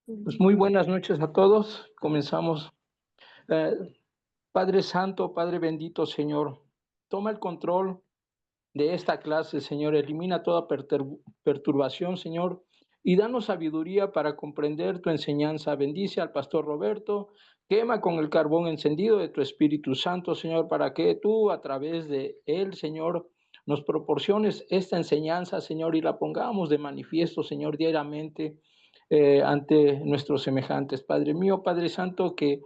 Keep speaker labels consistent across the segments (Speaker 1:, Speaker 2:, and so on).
Speaker 1: Pues muy buenas noches a todos. Comenzamos. Eh, Padre Santo, Padre bendito, Señor, toma el control de esta clase, Señor. Elimina toda perturbación, Señor, y danos sabiduría para comprender tu enseñanza. Bendice al pastor Roberto. Quema con el carbón encendido de tu Espíritu Santo, Señor, para que tú, a través de él, Señor, nos proporciones esta enseñanza, Señor, y la pongamos de manifiesto, Señor, diariamente ante nuestros semejantes. Padre mío, Padre Santo, que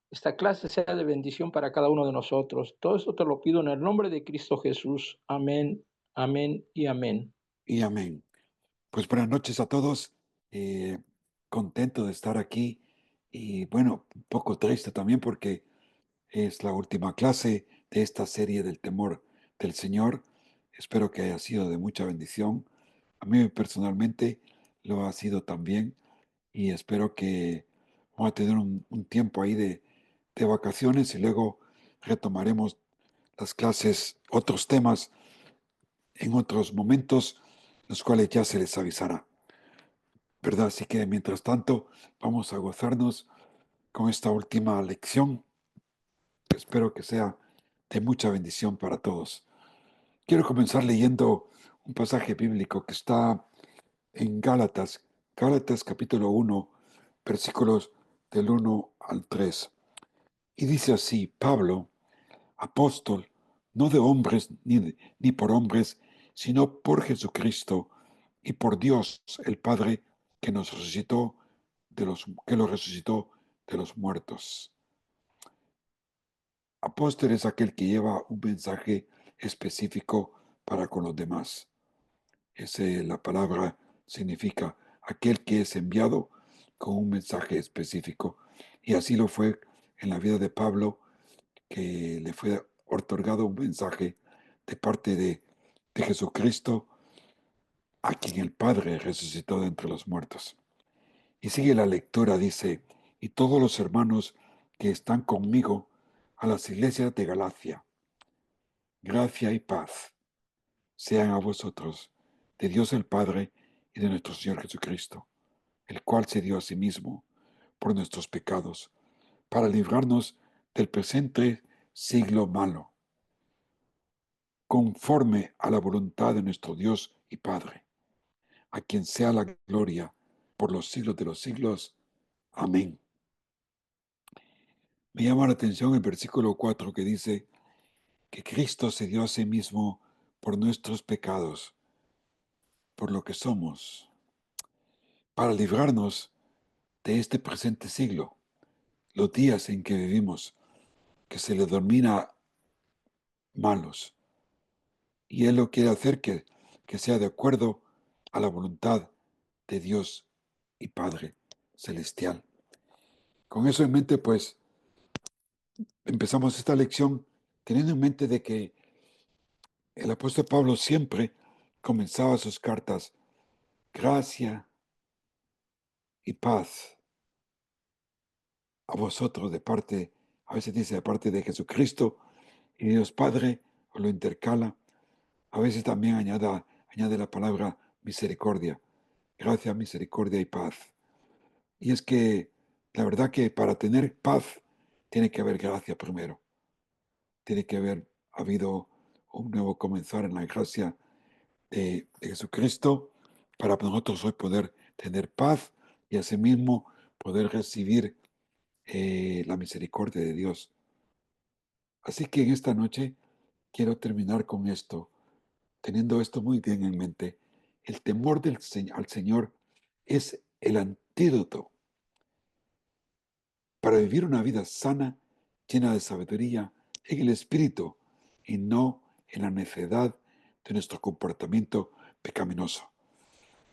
Speaker 1: esta clase sea de bendición para cada uno de nosotros. Todo esto te lo pido en el nombre de Cristo Jesús. Amén, amén y amén.
Speaker 2: Y amén. Pues buenas noches a todos. eh, Contento de estar aquí y bueno, un poco triste también porque es la última clase de esta serie del temor del Señor. Espero que haya sido de mucha bendición. A mí personalmente lo ha sido también y espero que vamos a tener un tiempo ahí de vacaciones y luego retomaremos las clases, otros temas en otros momentos, los cuales ya se les avisará. ¿Verdad? Así que mientras tanto, vamos a gozarnos con esta última lección. Espero que sea de mucha bendición para todos. Quiero comenzar leyendo un pasaje bíblico que está en Gálatas, Gálatas capítulo 1, versículos del 1 al 3. Y dice así: Pablo, apóstol, no de hombres ni por hombres, sino por Jesucristo y por Dios el Padre que nos resucitó que lo resucitó de los muertos. Apóstol es aquel que lleva un mensaje específico para con los demás. La palabra significa aquel que es enviado con un mensaje específico. Y así lo fue en la vida de Pablo, que le fue otorgado un mensaje de parte de Jesucristo, a quien el Padre resucitó de entre los muertos. Y sigue la lectura, dice: y todos los hermanos que están conmigo a las iglesias de Galacia, gracia y paz sean a vosotros, de Dios el Padre y de nuestro Señor Jesucristo, el cual se dio a sí mismo por nuestros pecados, para librarnos del presente siglo malo, conforme a la voluntad de nuestro Dios y Padre, a quien sea la gloria por los siglos de los siglos. Amén. Me llama la atención el versículo 4 que dice que Cristo se dio a sí mismo por nuestros pecados, por lo que somos, para librarnos de este presente siglo, los días en que vivimos, que se le denomina malos. Y Él lo quiere hacer que sea de acuerdo a la voluntad de Dios y Padre Celestial. Con eso en mente, pues empezamos esta lección teniendo en mente de que el apóstol Pablo siempre comenzaba sus cartas: gracia y paz a vosotros de parte, a veces dice de parte de Jesucristo y Dios Padre, o lo intercala. A veces también añade la palabra misericordia, gracia, misericordia y paz. Y es que la verdad que para tener paz tiene que haber gracia primero, tiene que haber habido un nuevo comenzar en la gracia de Jesucristo para nosotros hoy poder tener paz y asimismo poder recibir la misericordia de Dios. Así que en esta noche quiero terminar con esto, teniendo esto muy bien en mente. El temor al Señor es el antídoto para vivir una vida sana, llena de sabiduría en el espíritu y no en la necedad de nuestro comportamiento pecaminoso.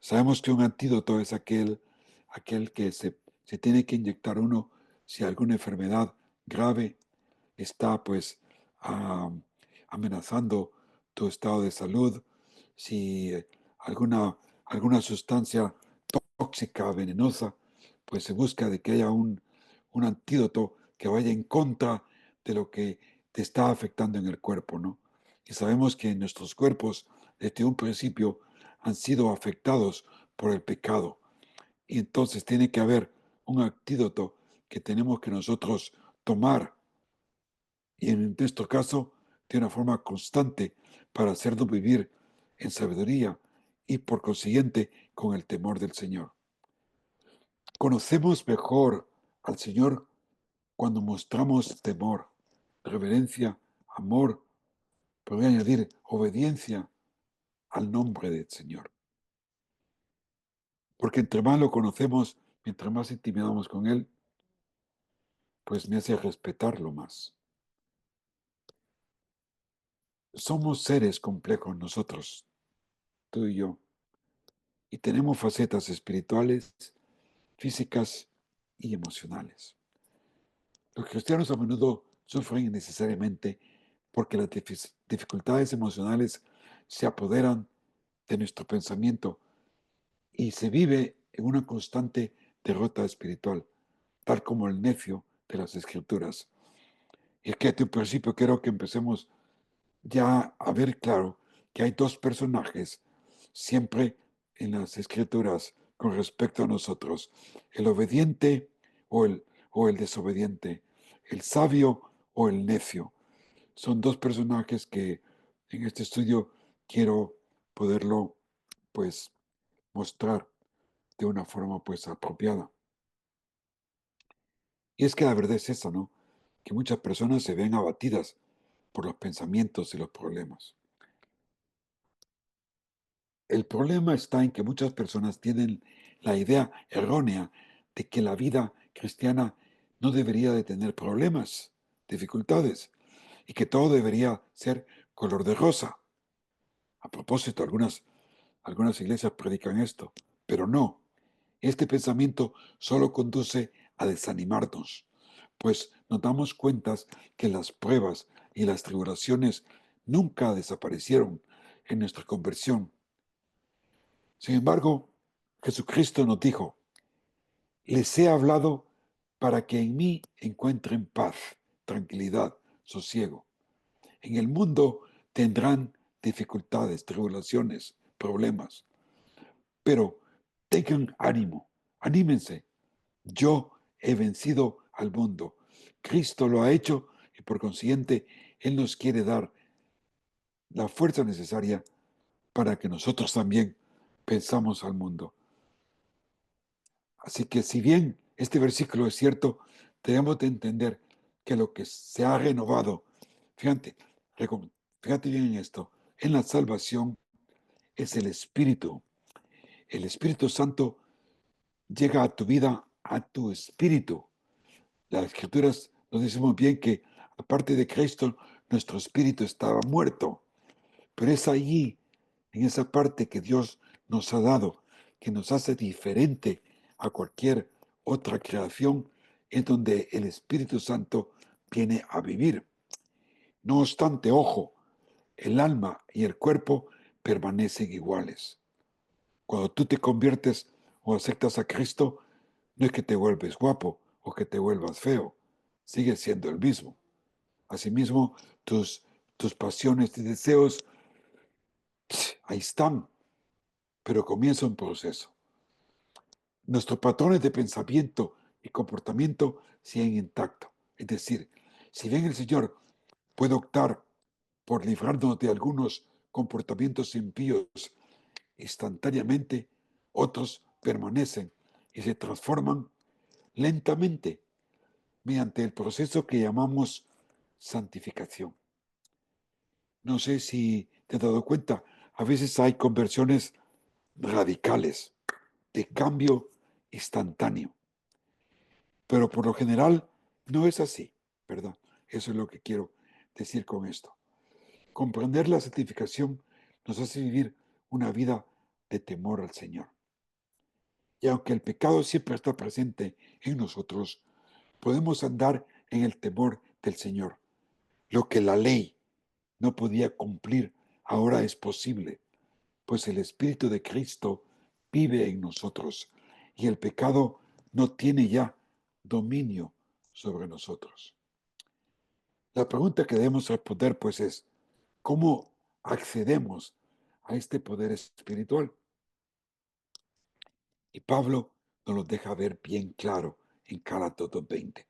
Speaker 2: Sabemos que un antídoto es aquel que se tiene que inyectar uno si alguna enfermedad grave está pues ah, amenazando tu estado de salud, si alguna sustancia tóxica, venenosa, pues se busca de que haya un antídoto que vaya en contra de lo que te está afectando en el cuerpo, ¿no? Y sabemos que nuestros cuerpos desde un principio han sido afectados por el pecado. Y entonces tiene que haber un antídoto que tenemos que nosotros tomar y en nuestro caso de una forma constante para hacernos vivir en sabiduría y por consiguiente con el temor del Señor. Conocemos mejor al Señor cuando mostramos temor, reverencia, amor, podría añadir obediencia al nombre del Señor. Porque entre más lo conocemos, mientras más intimidamos con Él, pues me hace respetarlo más. Somos seres complejos nosotros, tú y yo, y tenemos facetas espirituales, físicas y emocionales. Los cristianos a menudo sufren innecesariamente porque las dificultades emocionales se apoderan de nuestro pensamiento y se vive en una constante derrota espiritual, tal como el necio de las Escrituras. Y es que a tu principio quiero que empecemos ya a ver claro que hay dos personajes siempre en las Escrituras con respecto a nosotros, el obediente o el desobediente, el sabio o el necio. Son dos personajes que en este estudio quiero poderlo pues mostrar de una forma pues apropiada. Y es que la verdad es esa, ¿no? Que muchas personas se ven abatidas por los pensamientos y los problemas. El problema está en que muchas personas tienen la idea errónea de que la vida cristiana no debería de tener problemas, dificultades, y que todo debería ser color de rosa. A propósito, algunas iglesias predican esto, pero no. Este pensamiento solo conduce a desanimarnos, pues nos damos cuenta que las pruebas y las tribulaciones nunca desaparecieron en nuestra conversión. Sin embargo, Jesucristo nos dijo, les he hablado para que en mí encuentren paz, tranquilidad, sosiego. En el mundo tendrán dificultades, tribulaciones, problemas, pero tengan ánimo, anímense. Yo he vencido al mundo. Cristo lo ha hecho y por consiguiente Él nos quiere dar la fuerza necesaria para que nosotros también pensamos al mundo. Así que si bien este versículo es cierto, debemos de entender que lo que se ha renovado, fíjate, fíjate bien en esto, en la salvación es el Espíritu. El Espíritu Santo llega a tu vida, a tu espíritu. Las Escrituras nos dicen muy bien que aparte de Cristo, nuestro espíritu estaba muerto. Pero es allí, en esa parte que Dios nos ha dado, que nos hace diferente a cualquier otra creación, en donde el Espíritu Santo viene a vivir. No obstante, ojo, el alma y el cuerpo permanecen iguales. Cuando tú te conviertes o aceptas a Cristo, no es que te vuelves guapo o que te vuelvas feo, sigues siendo el mismo. Asimismo, tus pasiones y deseos, ahí están, pero comienza un proceso. Nuestros patrones de pensamiento y comportamiento siguen intactos. Es decir, si bien el Señor puede optar por librarnos de algunos comportamientos impíos instantáneamente, otros permanecen y se transforman lentamente mediante el proceso que llamamos santificación. No sé si te has dado cuenta, a veces hay conversiones radicales, de cambio instantáneo, pero por lo general no es así, ¿verdad? Eso es lo que quiero decir con esto. Comprender la santificación nos hace vivir una vida de temor al Señor. Y aunque el pecado siempre está presente en nosotros, podemos andar en el temor del Señor. Lo que la ley no podía cumplir ahora es posible, pues el Espíritu de Cristo vive en nosotros y el pecado no tiene ya dominio sobre nosotros. La pregunta que debemos responder pues es, ¿cómo accedemos a este poder espiritual? Y Pablo nos lo deja ver bien claro en Gálatas 2:20.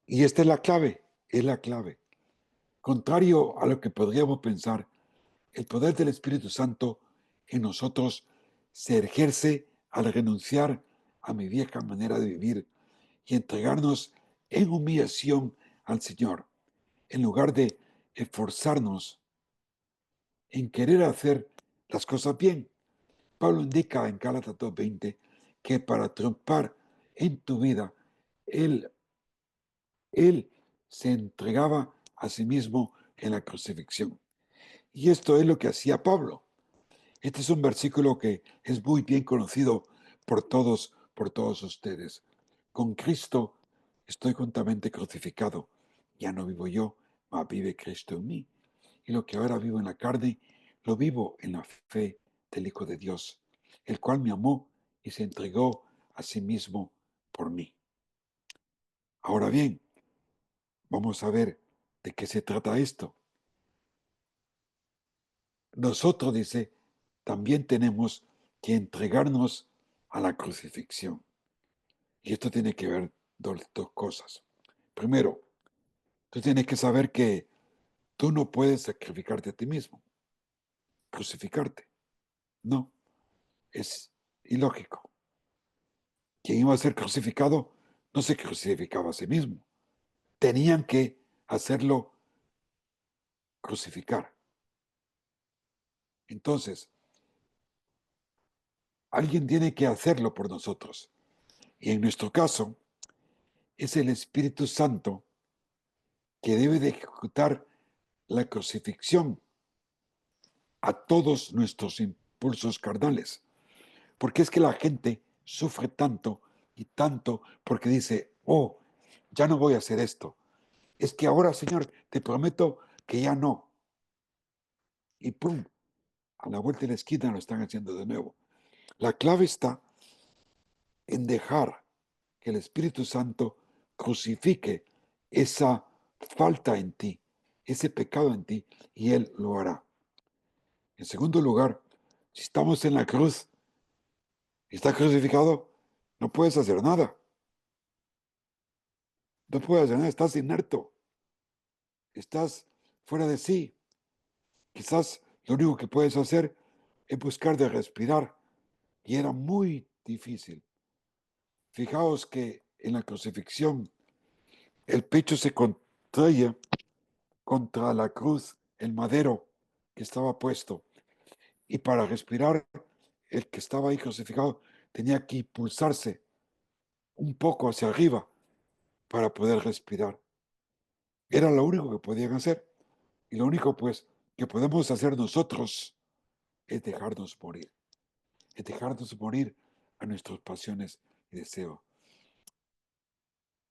Speaker 2: Y esta es la clave, es la clave. Contrario a lo que podríamos pensar, el poder del Espíritu Santo en nosotros se ejerce al renunciar a mi vieja manera de vivir y entregarnos en humillación al Señor, en lugar de esforzarnos en querer hacer las cosas bien. Pablo indica en Gálatas 2:20 que para triunfar en tu vida, él, él se entregaba a sí mismo en la crucifixión. Y esto es lo que hacía Pablo. Este es un versículo que es muy bien conocido por todos ustedes. Con Cristo estoy juntamente crucificado. Ya no vivo yo, mas vive Cristo en mí. Y lo que ahora vivo en la carne, lo vivo en la fe del Hijo de Dios, el cual me amó y se entregó a sí mismo por mí. Ahora bien, vamos a ver de qué se trata esto. Nosotros, dice, también tenemos que entregarnos a la crucifixión. Y esto tiene que ver dos cosas. Primero, tú tienes que saber que tú no puedes sacrificarte a ti mismo, crucificarte. No, es ilógico. Quien iba a ser crucificado no se crucificaba a sí mismo. Tenían que hacerlo crucificar. Entonces, alguien tiene que hacerlo por nosotros. Y en nuestro caso, es el Espíritu Santo que debe de ejecutar la crucifixión a todos nuestros impulsos carnales. Porque es que la gente sufre tanto y tanto porque dice, oh, ya no voy a hacer esto. Es que ahora, Señor, te prometo que ya no. Y pum, a la vuelta de la esquina lo están haciendo de nuevo. La clave está en dejar que el Espíritu Santo crucifique esa falta en ti, ese pecado en ti, y Él lo hará. En segundo lugar, si estamos en la cruz y está crucificado, no puedes hacer nada. No puedes hacer nada, estás inerto, estás fuera de sí. Quizás lo único que puedes hacer es buscar de respirar, y era muy difícil. Fijaos que en la crucifixión el pecho se contraía contra la cruz, el madero que estaba puesto, y para respirar, el que estaba ahí crucificado tenía que impulsarse un poco hacia arriba para poder respirar. Era lo único que podían hacer. Y lo único, pues, que podemos hacer nosotros es dejarnos morir. Es dejarnos morir a nuestras pasiones y deseos.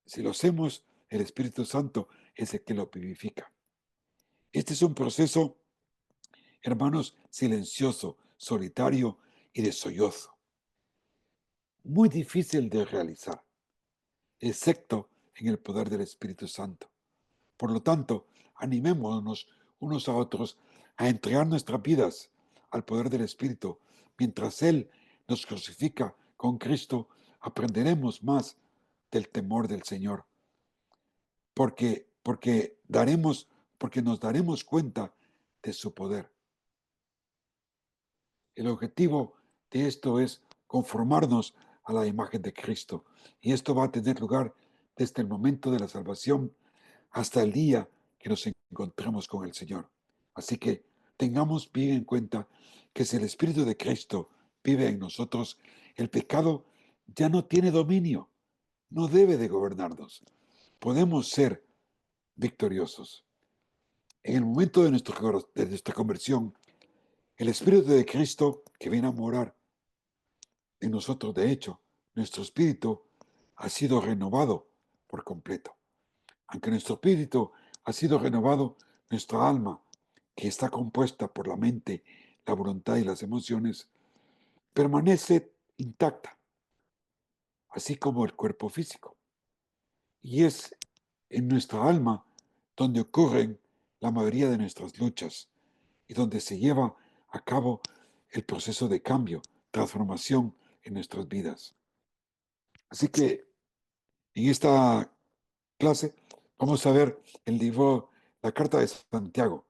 Speaker 2: Si lo hacemos, el Espíritu Santo es el que lo vivifica. Este es un proceso, hermanos, silencioso, solitario y de sollozo. Muy difícil de realizar, excepto en el poder del Espíritu Santo. Por lo tanto, animémonos unos a otros a entregar nuestras vidas al poder del Espíritu. Mientras Él nos crucifica con Cristo, aprenderemos más del temor del Señor, porque nos daremos cuenta de su poder. El objetivo de esto es conformarnos a la imagen de Cristo, y esto va a tener lugar desde el momento de la salvación hasta el día que nos encontremos con el Señor. Así que tengamos bien en cuenta que si el Espíritu de Cristo vive en nosotros, el pecado ya no tiene dominio, no debe de gobernarnos. Podemos ser victoriosos. En el momento de nuestra conversión, el Espíritu de Cristo que viene a morar en nosotros, de hecho, nuestro espíritu ha sido renovado por completo. Aunque nuestro espíritu ha sido renovado, nuestra alma, que está compuesta por la mente, la voluntad y las emociones, permanece intacta, así como el cuerpo físico. Y es en nuestra alma donde ocurren la mayoría de nuestras luchas y donde se lleva a cabo el proceso de cambio, transformación en nuestras vidas. Así que en esta clase vamos a ver el libro, la carta de Santiago,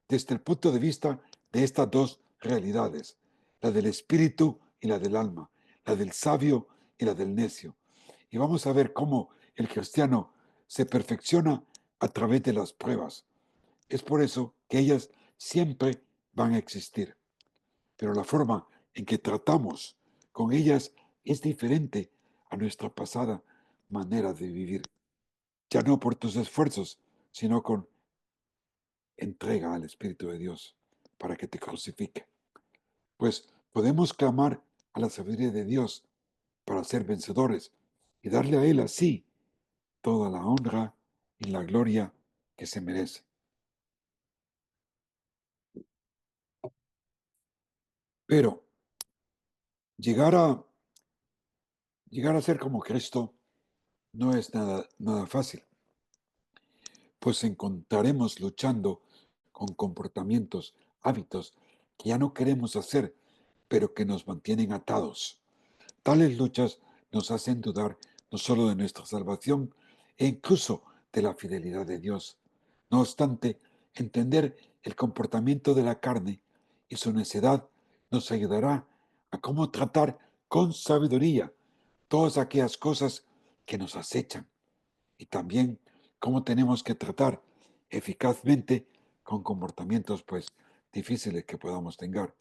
Speaker 2: desde el punto de vista de estas dos realidades, la del espíritu y la del alma, la del sabio y la del necio. Y vamos a ver cómo el cristiano se perfecciona a través de las pruebas. Es por eso que ellas siempre van a existir, pero la forma en que tratamos con ellas es diferente a nuestra pasada manera de vivir. Ya no por tus esfuerzos, sino con entrega al Espíritu de Dios para que te crucifique. Pues podemos clamar a la sabiduría de Dios para ser vencedores y darle a Él así toda la honra y la gloria que se merece. Pero llegar a, llegar a ser como Cristo no es nada fácil, pues encontraremos luchando con comportamientos, hábitos que ya no queremos hacer, pero que nos mantienen atados. Tales luchas nos hacen dudar no solo de nuestra salvación e incluso de la fidelidad de Dios. No obstante, entender el comportamiento de la carne y su necedad nos ayudará a cómo tratar con sabiduría todas aquellas cosas que nos acechan y también cómo tenemos que tratar eficazmente con comportamientos pues difíciles que podamos tener.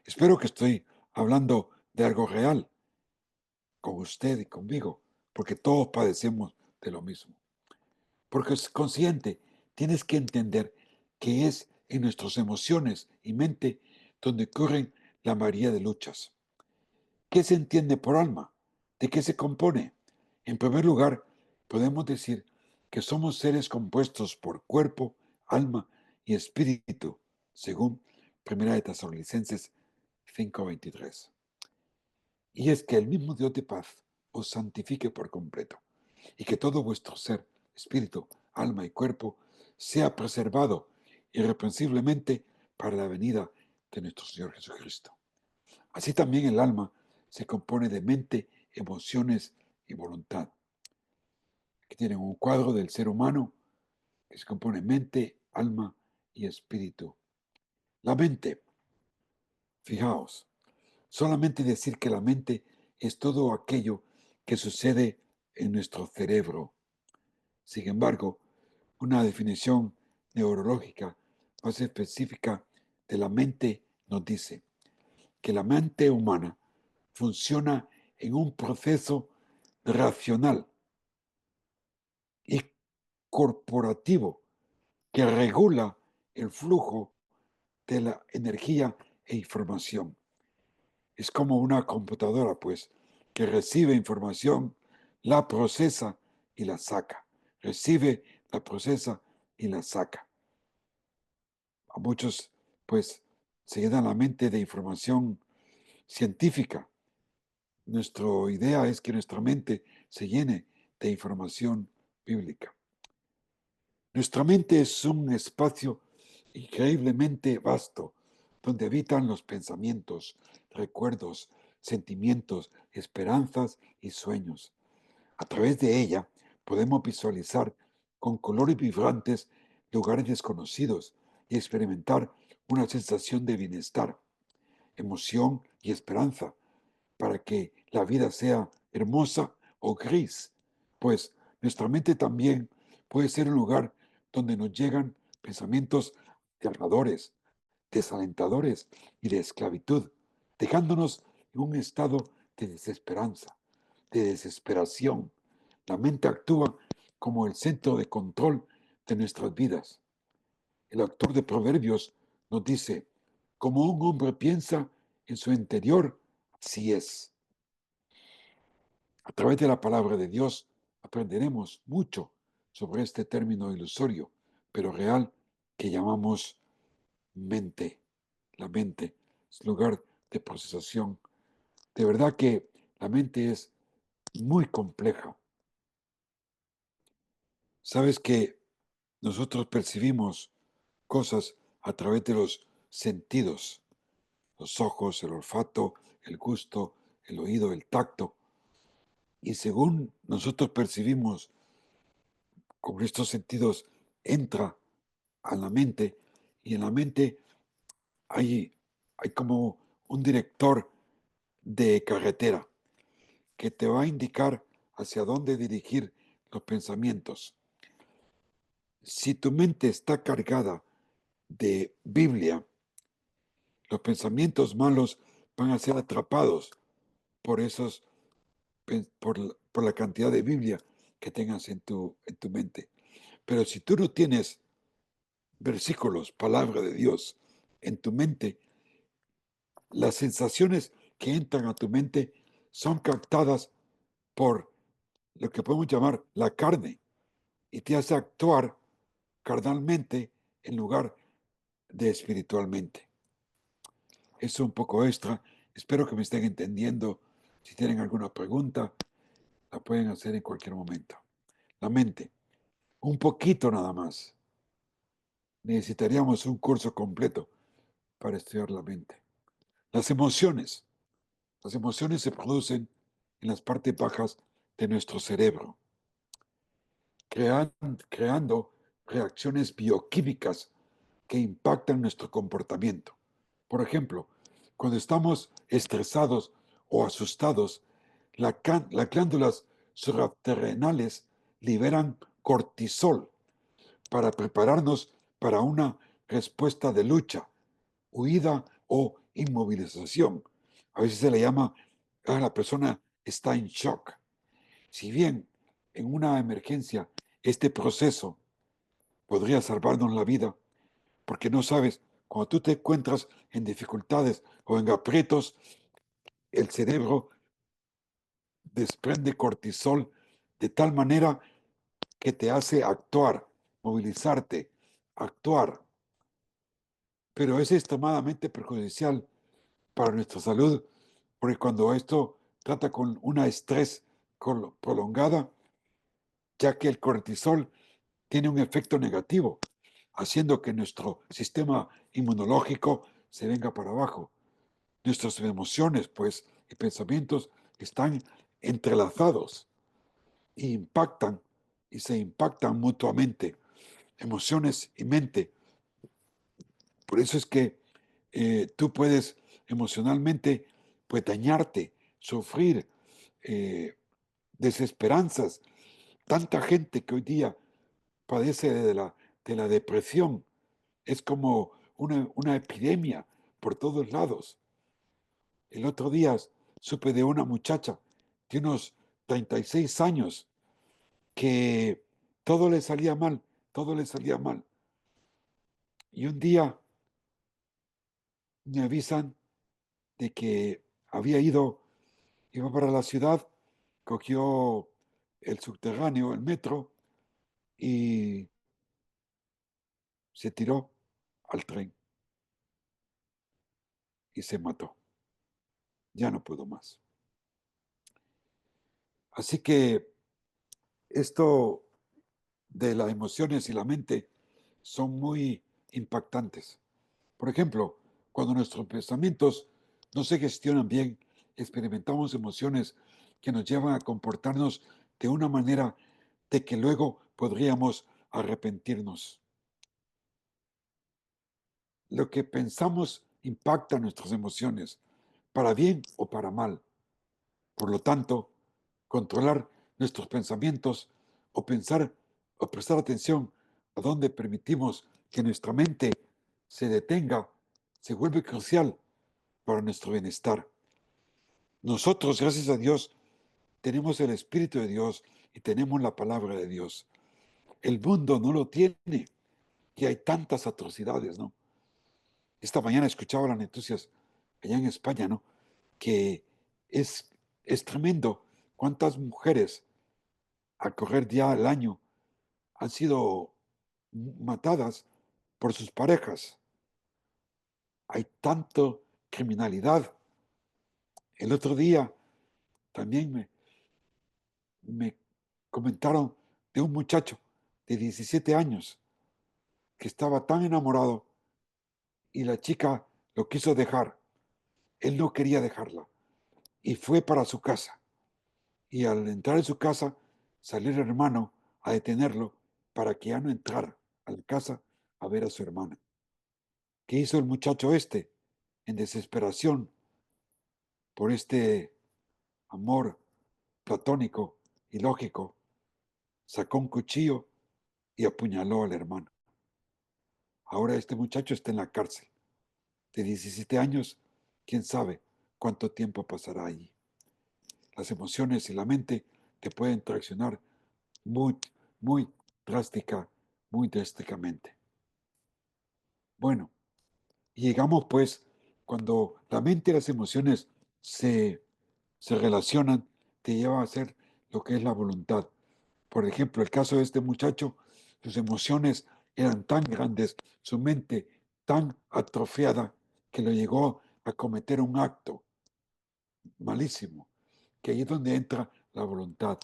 Speaker 2: Espero que estoy hablando de algo real con usted y conmigo, porque todos padecemos de lo mismo. Porque es consciente, tienes que entender que es en nuestras emociones y mente donde ocurren la mayoría de luchas. ¿Qué se entiende por alma? ¿De qué se compone? En primer lugar, podemos decir que somos seres compuestos por cuerpo, alma y espíritu, según 1 de Tesalonicenses 5:23. Y es que el mismo Dios de paz os santifique por completo, y que todo vuestro ser, espíritu, alma y cuerpo, sea preservado irreprensiblemente para la venida de nuestro Señor Jesucristo. Así también el alma se compone de mente, emociones y voluntad. Aquí tienen un cuadro del ser humano que se compone de mente, alma y espíritu. La mente, fijaos, solamente decir que la mente es todo aquello que sucede en nuestro cerebro. Sin embargo, una definición neurológica más específica de la mente nos dice que la mente humana funciona en un proceso racional y corporativo que regula el flujo de la energía e información. Es como una computadora, pues, que recibe información, la procesa y la saca. Recibe, la procesa y la saca. A muchos, pues, se llenan la mente de información científica. Nuestra idea es que nuestra mente se llene de información bíblica. Nuestra mente es un espacio increíblemente vasto donde habitan los pensamientos, recuerdos, sentimientos, esperanzas y sueños. A través de ella podemos visualizar con colores vibrantes lugares desconocidos y experimentar una sensación de bienestar, emoción y esperanza para que la vida sea hermosa o gris, pues nuestra mente también puede ser un lugar donde nos llegan pensamientos aterradores, desalentadores y de esclavitud, dejándonos en un estado de desesperanza, de desesperación. La mente actúa como el centro de control de nuestras vidas. El autor de Proverbios nos dice, como un hombre piensa en su interior, así es. A través de la palabra de Dios aprenderemos mucho sobre este término ilusorio, pero real, que llamamos mente. La mente es lugar de procesación. De verdad que la mente es muy compleja. Sabes que nosotros percibimos cosas a través de los sentidos, los ojos, el olfato, el gusto, el oído, el tacto, y según nosotros percibimos con estos sentidos, entra a la mente, y en la mente hay, hay como un director de carretera que te va a indicar hacia dónde dirigir los pensamientos. Si tu mente está cargada de Biblia, los pensamientos malos van a ser atrapados por esos, por la cantidad de Biblia que tengas en tu mente. Pero si tú no tienes versículos, palabra de Dios en tu mente, las sensaciones que entran a tu mente son captadas por lo que podemos llamar la carne y te hace actuar carnalmente en lugar de espiritualmente. Eso un poco extra. Espero que me estén entendiendo. Si tienen alguna pregunta, la pueden hacer en cualquier momento. La mente, un poquito nada más. Necesitaríamos un curso completo para estudiar la mente. Las emociones. Las emociones se producen en las partes bajas de nuestro cerebro, creando reacciones bioquímicas que impactan nuestro comportamiento. Por ejemplo, cuando estamos estresados o asustados, las glándulas suprarrenales liberan cortisol para prepararnos para una respuesta de lucha, huida o inmovilización. A veces se le llama, la persona está en shock. Si bien en una emergencia este proceso podría salvarnos la vida, porque no sabes, cuando tú te encuentras en dificultades o en aprietos, el cerebro desprende cortisol de tal manera que te hace actuar, movilizarte, actuar. Pero es extremadamente perjudicial para nuestra salud, porque cuando esto trata con una estrés prolongada, ya que el cortisol tiene un efecto negativo, haciendo que nuestro sistema inmunológico se venga para abajo. Nuestras emociones, pues, y pensamientos están entrelazados y impactan y se impactan mutuamente, emociones y mente. Por eso es que tú puedes emocionalmente pues dañarte, sufrir desesperanzas. Tanta gente que hoy día padece de la depresión. Es como una epidemia por todos lados. El otro día supe de una muchacha de unos 36 años que todo le salía mal, todo le salía mal. Y un día me avisan de que había iba para la ciudad, cogió el subterráneo, el metro, y se tiró al tren y se mató. Ya no pudo más. Así que esto de las emociones y la mente son muy impactantes. Por ejemplo, cuando nuestros pensamientos no se gestionan bien, experimentamos emociones que nos llevan a comportarnos de una manera de que luego podríamos arrepentirnos. Lo que pensamos impacta nuestras emociones, para bien o para mal. Por lo tanto, controlar nuestros pensamientos o pensar o prestar atención a dónde permitimos que nuestra mente se detenga se vuelve crucial para nuestro bienestar. Nosotros, gracias a Dios, tenemos el Espíritu de Dios y tenemos la palabra de Dios. El mundo no lo tiene y hay tantas atrocidades, ¿no? Esta mañana escuchaba las noticias allá en España, ¿no? Que es, es tremendo cuántas mujeres a correr ya el año han sido matadas por sus parejas. Hay tanto criminalidad. El otro día también me comentaron de un muchacho de 17 años que estaba tan enamorado y la chica lo quiso dejar. Él no quería dejarla y fue para su casa. Y al entrar en su casa, salió el hermano a detenerlo para que ya no entrara a la casa a ver a su hermana. ¿Qué hizo el muchacho este? En desesperación por este amor platónico y lógico, sacó un cuchillo y apuñaló al hermano. Ahora este muchacho está en la cárcel. De 17 años, quién sabe cuánto tiempo pasará allí. Las emociones y la mente te pueden traicionar muy, muy muy drásticamente. Bueno, y llegamos pues, cuando la mente y las emociones se relacionan, te lleva a hacer lo que es la voluntad. Por ejemplo, el caso de este muchacho, sus emociones eran tan grandes, su mente tan atrofiada, que lo llegó a cometer un acto malísimo, que ahí es donde entra la voluntad.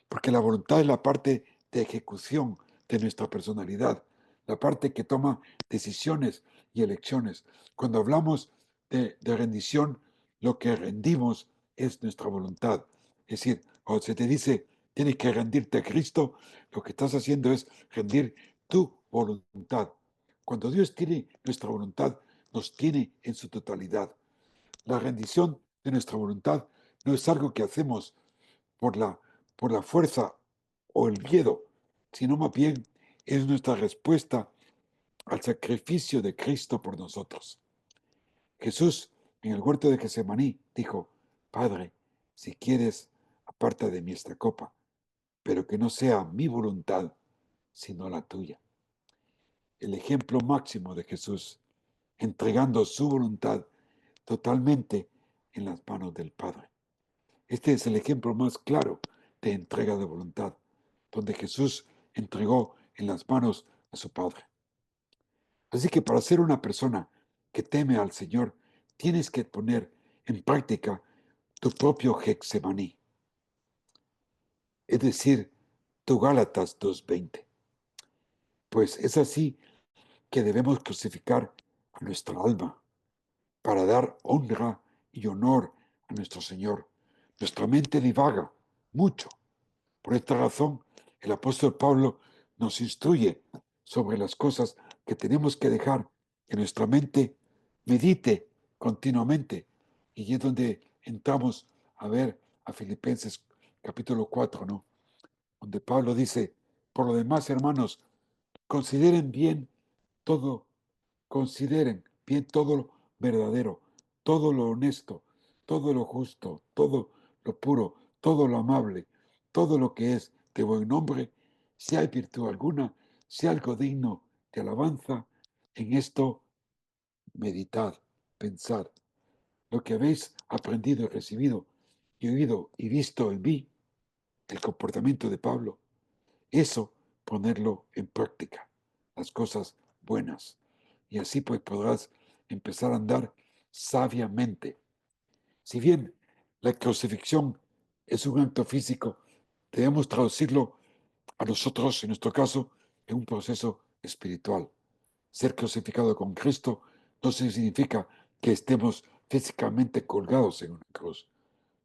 Speaker 2: Porque la voluntad es la parte de ejecución de nuestra personalidad, la parte que toma decisiones y elecciones. Cuando hablamos de rendición, lo que rendimos es nuestra voluntad. Es decir, cuando se te dice tienes que rendirte a Cristo, lo que estás haciendo es rendir tu voluntad. Cuando Dios tiene nuestra voluntad, nos tiene en su totalidad. La rendición de nuestra voluntad no es algo que hacemos por por la fuerza o el miedo, sino más bien es nuestra respuesta al sacrificio de Cristo por nosotros. Jesús, en el huerto de Getsemaní, dijo: Padre, si quieres, aparta de mí esta copa, pero que no sea mi voluntad, sino la tuya. El ejemplo máximo de Jesús, entregando su voluntad totalmente en las manos del Padre. Este es el ejemplo más claro de entrega de voluntad, donde Jesús entregó en las manos a su Padre. Así que para ser una persona que teme al Señor, tienes que poner en práctica tu propio Getsemaní, es decir, tu Gálatas 2:20. Pues es así que debemos crucificar a nuestra alma para dar honra y honor a nuestro Señor. Nuestra mente divaga mucho. Por esta razón, el apóstol Pablo nos instruye sobre las cosas que tenemos que dejar que nuestra mente medite continuamente. Y es donde entramos a ver a Filipenses capítulo 4, ¿no? Donde Pablo dice: por lo demás, hermanos, consideren bien todo, consideren bien todo lo verdadero, todo lo honesto, todo lo justo, todo lo puro, todo lo amable, todo lo que es de buen nombre, si hay virtud alguna, si algo digno de alabanza, en esto meditad, pensad. Lo que habéis aprendido y recibido y oído y visto en mí, el comportamiento de Pablo, eso ponerlo en práctica, las cosas buenas. Y así pues podrás empezar a andar sabiamente. Si bien la crucifixión es un acto físico, debemos traducirlo a nosotros, en nuestro caso, en un proceso espiritual. Ser crucificado con Cristo no significa que estemos físicamente colgados en una cruz.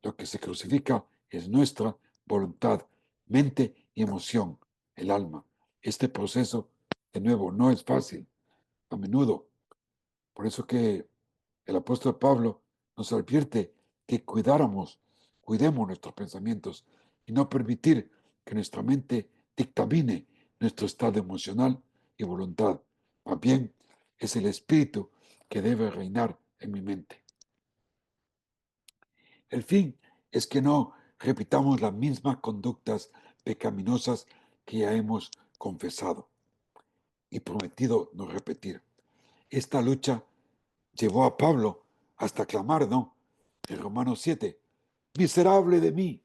Speaker 2: Lo que se crucifica es nuestra voluntad, mente y emoción, el alma. Este proceso, de nuevo, no es fácil, a menudo. Por eso que el apóstol Pablo nos advierte que cuidemos nuestros pensamientos y no permitir que nuestra mente dictamine nuestro estado emocional y voluntad. Más bien, es el espíritu que debe reinar en mi mente. El fin es que no repitamos las mismas conductas pecaminosas que ya hemos confesado y prometido no repetir. Esta lucha llevó a Pablo hasta clamar, ¿no? En Romanos 7: miserable de mí,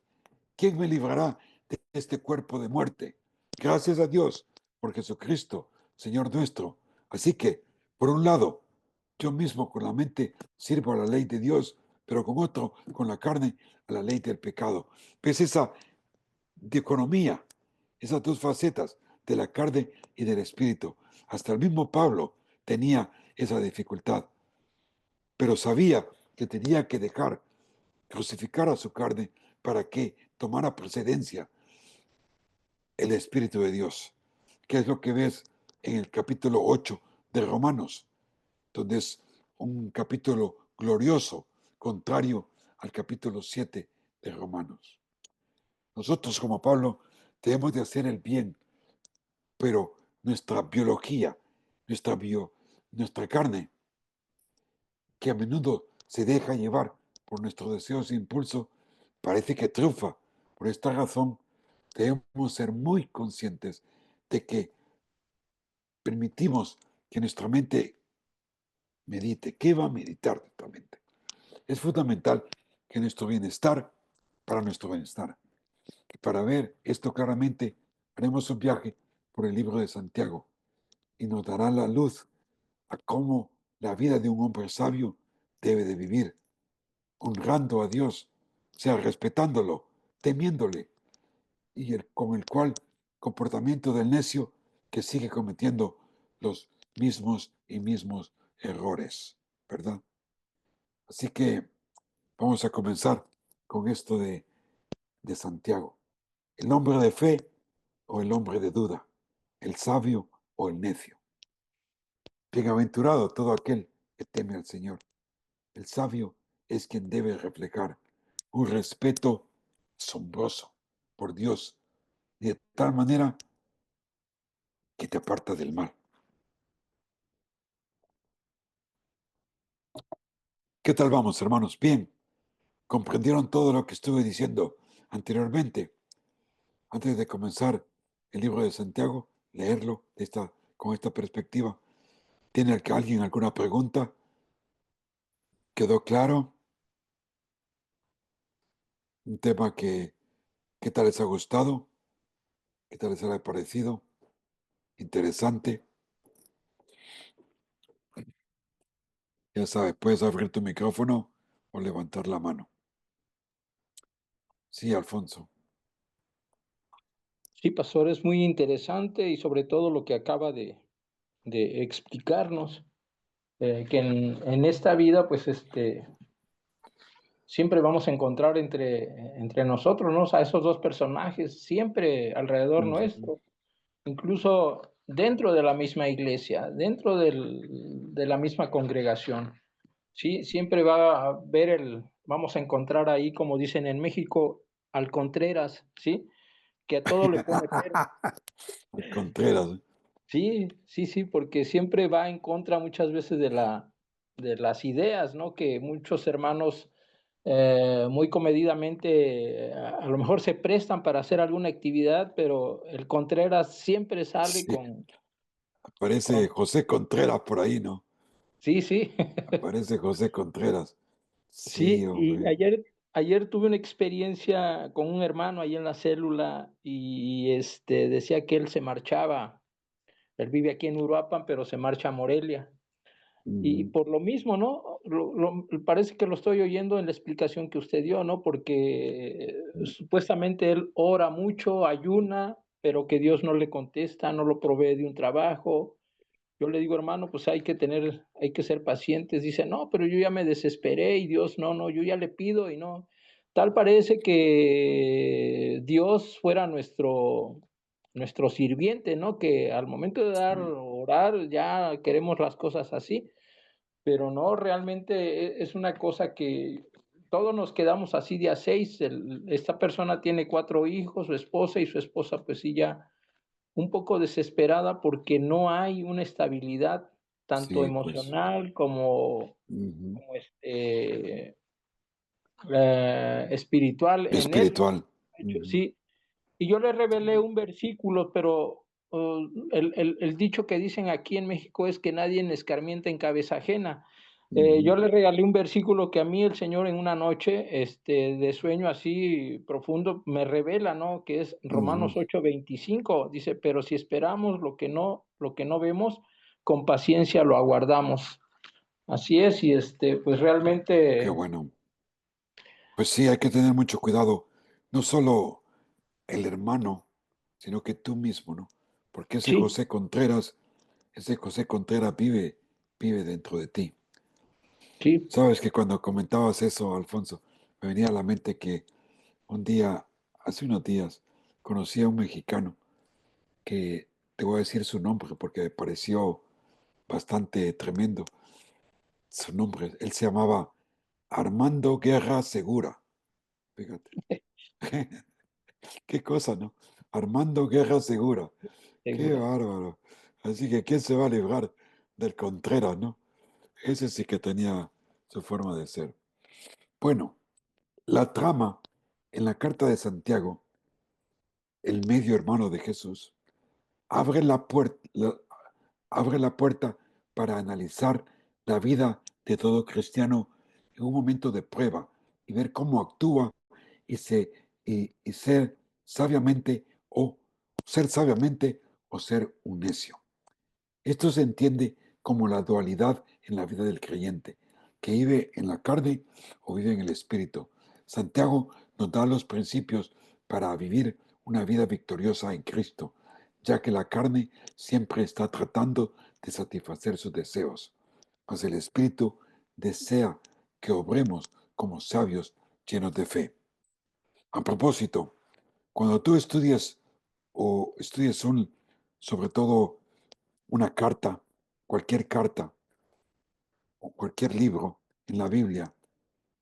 Speaker 2: ¿quién me librará de este cuerpo de muerte? Gracias a Dios por Jesucristo, Señor nuestro. Así que, por un lado, yo mismo con la mente sirvo a la ley de Dios, pero con otro, con la carne, a la ley del pecado. ¿Ves esa dicotomía, esas dos facetas de la carne y del espíritu? Hasta el mismo Pablo tenía esa dificultad, pero sabía que tenía que dejar crucificara su carne para que tomara precedencia el Espíritu de Dios, que es lo que ves en el capítulo 8 de Romanos, donde es un capítulo glorioso, contrario al capítulo 7 de Romanos. Nosotros, como Pablo, debemos de hacer el bien, pero nuestra biología, nuestra carne, que a menudo se deja llevar por nuestros deseos e impulso, parece que triunfa. Por esta razón, debemos ser muy conscientes de que permitimos que nuestra mente medite. ¿Qué va a meditar nuestra mente? Es fundamental que nuestro bienestar, para nuestro bienestar. Y para ver esto claramente, haremos un viaje por el libro de Santiago y nos dará la luz a cómo la vida de un hombre sabio debe de vivir, honrando a Dios, o sea, respetándolo, temiéndole, y con el cual comportamiento del necio que sigue cometiendo los mismos errores, ¿verdad? Así que vamos a comenzar con esto de Santiago. El hombre de fe o el hombre de duda, el sabio o el necio. Bienaventurado todo aquel que teme al Señor. El sabio es quien debe reflejar un respeto asombroso por Dios, de tal manera que te aparta del mal. ¿Qué tal vamos, hermanos? Bien, ¿comprendieron todo lo que estuve diciendo anteriormente? Antes de comenzar el libro de Santiago, leerlo con esta perspectiva. ¿Tiene alguien alguna pregunta? ¿Quedó claro? Un tema que, ¿qué tal les ha gustado? ¿Qué tal les ha parecido? Interesante. Ya sabes, puedes abrir tu micrófono o levantar la mano. Sí, Alfonso.
Speaker 1: Sí, pastor, es muy interesante y sobre todo lo que acaba de explicarnos, que en esta vida, pues, siempre vamos a encontrar entre nosotros, ¿no? A esos dos personajes, siempre alrededor
Speaker 2: Ujú.
Speaker 1: nuestro, incluso dentro de la misma iglesia, dentro de la misma congregación. Sí, siempre va a haber vamos a encontrar ahí, como dicen en México, al Contreras, ¿sí? Que a todo le pone pero.
Speaker 2: Contreras.
Speaker 1: Sí, sí, sí, porque siempre va en contra muchas veces de las ideas, ¿no? Que muchos hermanos muy comedidamente a lo mejor se prestan para hacer alguna actividad, pero el Contreras siempre sale
Speaker 2: Sí,
Speaker 1: con
Speaker 2: aparece José Contreras por ahí, ¿no?
Speaker 1: sí, sí,
Speaker 2: Aparece José Contreras. Sí,
Speaker 1: sí, y
Speaker 2: hombre.
Speaker 1: ayer tuve una experiencia con un hermano ahí en la célula y decía que él se marchaba, él vive aquí en Uruapan, pero se marcha a Morelia. Y
Speaker 2: Ujú.
Speaker 1: por lo mismo, ¿no? Parece que lo estoy oyendo en la explicación que usted dio, ¿no? Porque supuestamente él ora mucho, ayuna, pero que Dios no le contesta, no lo provee de un trabajo. Yo le digo, hermano, pues hay que ser pacientes. Dice, no, pero yo ya me desesperé y Dios, no, no, yo ya le pido y no. Tal parece que Dios fuera nuestro sirviente, ¿no? Que al momento de
Speaker 2: Sí,
Speaker 1: orar, ya queremos las cosas así, pero no, realmente es una cosa que todos nos quedamos así de a seis. Esta persona tiene 4 hijos, su esposa, y su esposa pues sí ya un poco desesperada porque no hay una estabilidad tanto
Speaker 2: sí, pues.
Speaker 1: emocional como,
Speaker 2: Ujú.
Speaker 1: como espiritual en él.
Speaker 2: Espiritual.
Speaker 1: De hecho,
Speaker 2: Ujú.
Speaker 1: sí, y yo le revelé
Speaker 2: Sí.
Speaker 1: un versículo, pero el dicho que dicen aquí en México es que nadie escarmienta en cabeza ajena. Yo
Speaker 2: Ujú.
Speaker 1: le regalé un versículo que a mí el Señor en una noche de sueño así profundo me revela, ¿no? Que es Romanos
Speaker 2: Ujú.
Speaker 1: 8:25. Dice, pero si esperamos lo que no vemos, con paciencia lo aguardamos. Así es, y pues
Speaker 2: Qué
Speaker 1: realmente,
Speaker 2: bueno. Pues sí, hay que tener mucho cuidado. No solo el hermano, sino que tú mismo, ¿no? Porque
Speaker 1: sí,
Speaker 2: ese José Contreras vive dentro de ti.
Speaker 1: sí,
Speaker 2: Sabes que cuando comentabas eso, Alfonso, me venía a la mente que un día, hace unos días, conocí a un mexicano que te voy a decir su nombre porque me pareció bastante tremendo. Su nombre, él se llamaba Armando Guerra Segura. Fíjate, qué cosa, ¿no? Armando Guerra Segura. Qué
Speaker 1: Segura.
Speaker 2: bárbaro. Así que, ¿quién se va a librar del Contreras, no? Ese sí que tenía su forma de ser. Bueno, la trama en la carta de Santiago, el medio hermano de Jesús, abre abre la puerta para analizar la vida de todo cristiano en un momento de prueba y ver cómo actúa y, y ser sabiamente o ser un necio. Esto se entiende como la dualidad en la vida del creyente, que vive en la carne o vive en el espíritu. Santiago nos da los principios para vivir una vida victoriosa en Cristo, ya que la carne siempre está tratando de satisfacer sus deseos, mas el espíritu desea que obremos como sabios llenos de fe. A propósito, cuando tú estudias o estudias sobre todo una carta, cualquier carta o cualquier libro en la Biblia,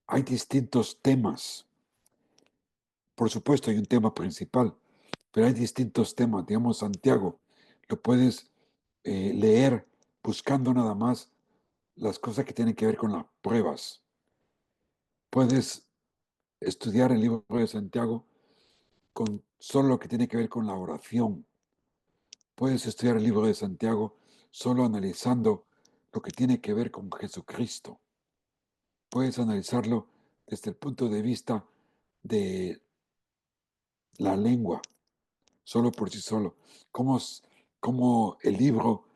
Speaker 2: hay distintos temas. Por supuesto, hay un tema principal, pero hay distintos temas. Digamos, Santiago, lo puedes leer buscando nada más las cosas que tienen que ver con las pruebas. Puedes estudiar el libro de Santiago con solo lo que tiene que ver con la oración. Puedes estudiar el libro de Santiago solo analizando lo que tiene que ver con Jesucristo. Puedes analizarlo desde el punto de vista de la lengua, solo por sí solo. Cómo, cómo el libro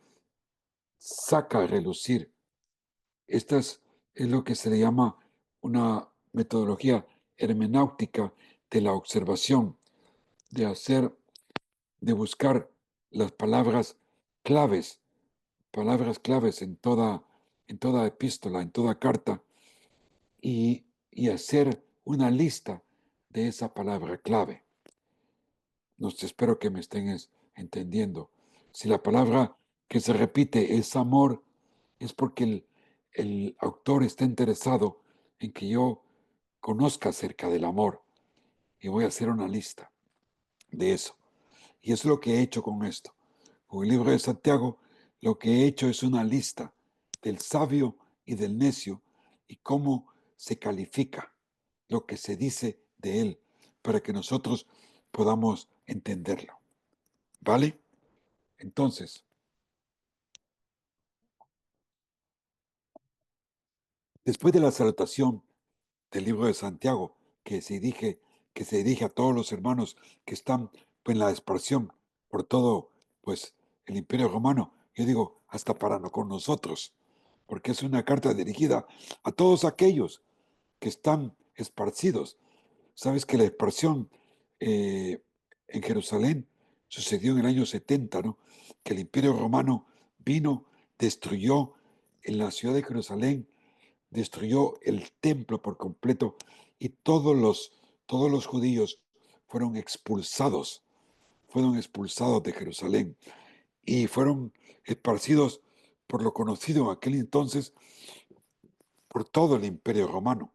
Speaker 2: saca a relucir. Esta es lo que se le llama una metodología hermenáutica de la observación, de hacer, de buscar las palabras claves en toda epístola, en toda carta, y hacer una lista de esa palabra clave. No sé, espero que me estén entendiendo. Si la palabra que se repite es amor, es porque el autor está interesado en que yo conozca acerca del amor y voy a hacer una lista de eso. Y eso es lo que he hecho con esto. Con el libro de Santiago, lo que he hecho es una lista del sabio y del necio y cómo se califica lo que se dice de él para que nosotros podamos entenderlo. ¿Vale? Entonces, después de la salutación del libro de Santiago, que se dirige a todos los hermanos que están en la dispersión por todo, pues, el Imperio Romano, yo digo, hasta para no con nosotros, porque es una carta dirigida a todos aquellos que están esparcidos. Sabes que la dispersión en Jerusalén sucedió en el año 70, ¿no? Que el Imperio Romano vino, destruyó en la ciudad de Jerusalén, destruyó el templo por completo y todos los judíos fueron expulsados de Jerusalén y fueron esparcidos por lo conocido en aquel entonces por todo el Imperio Romano.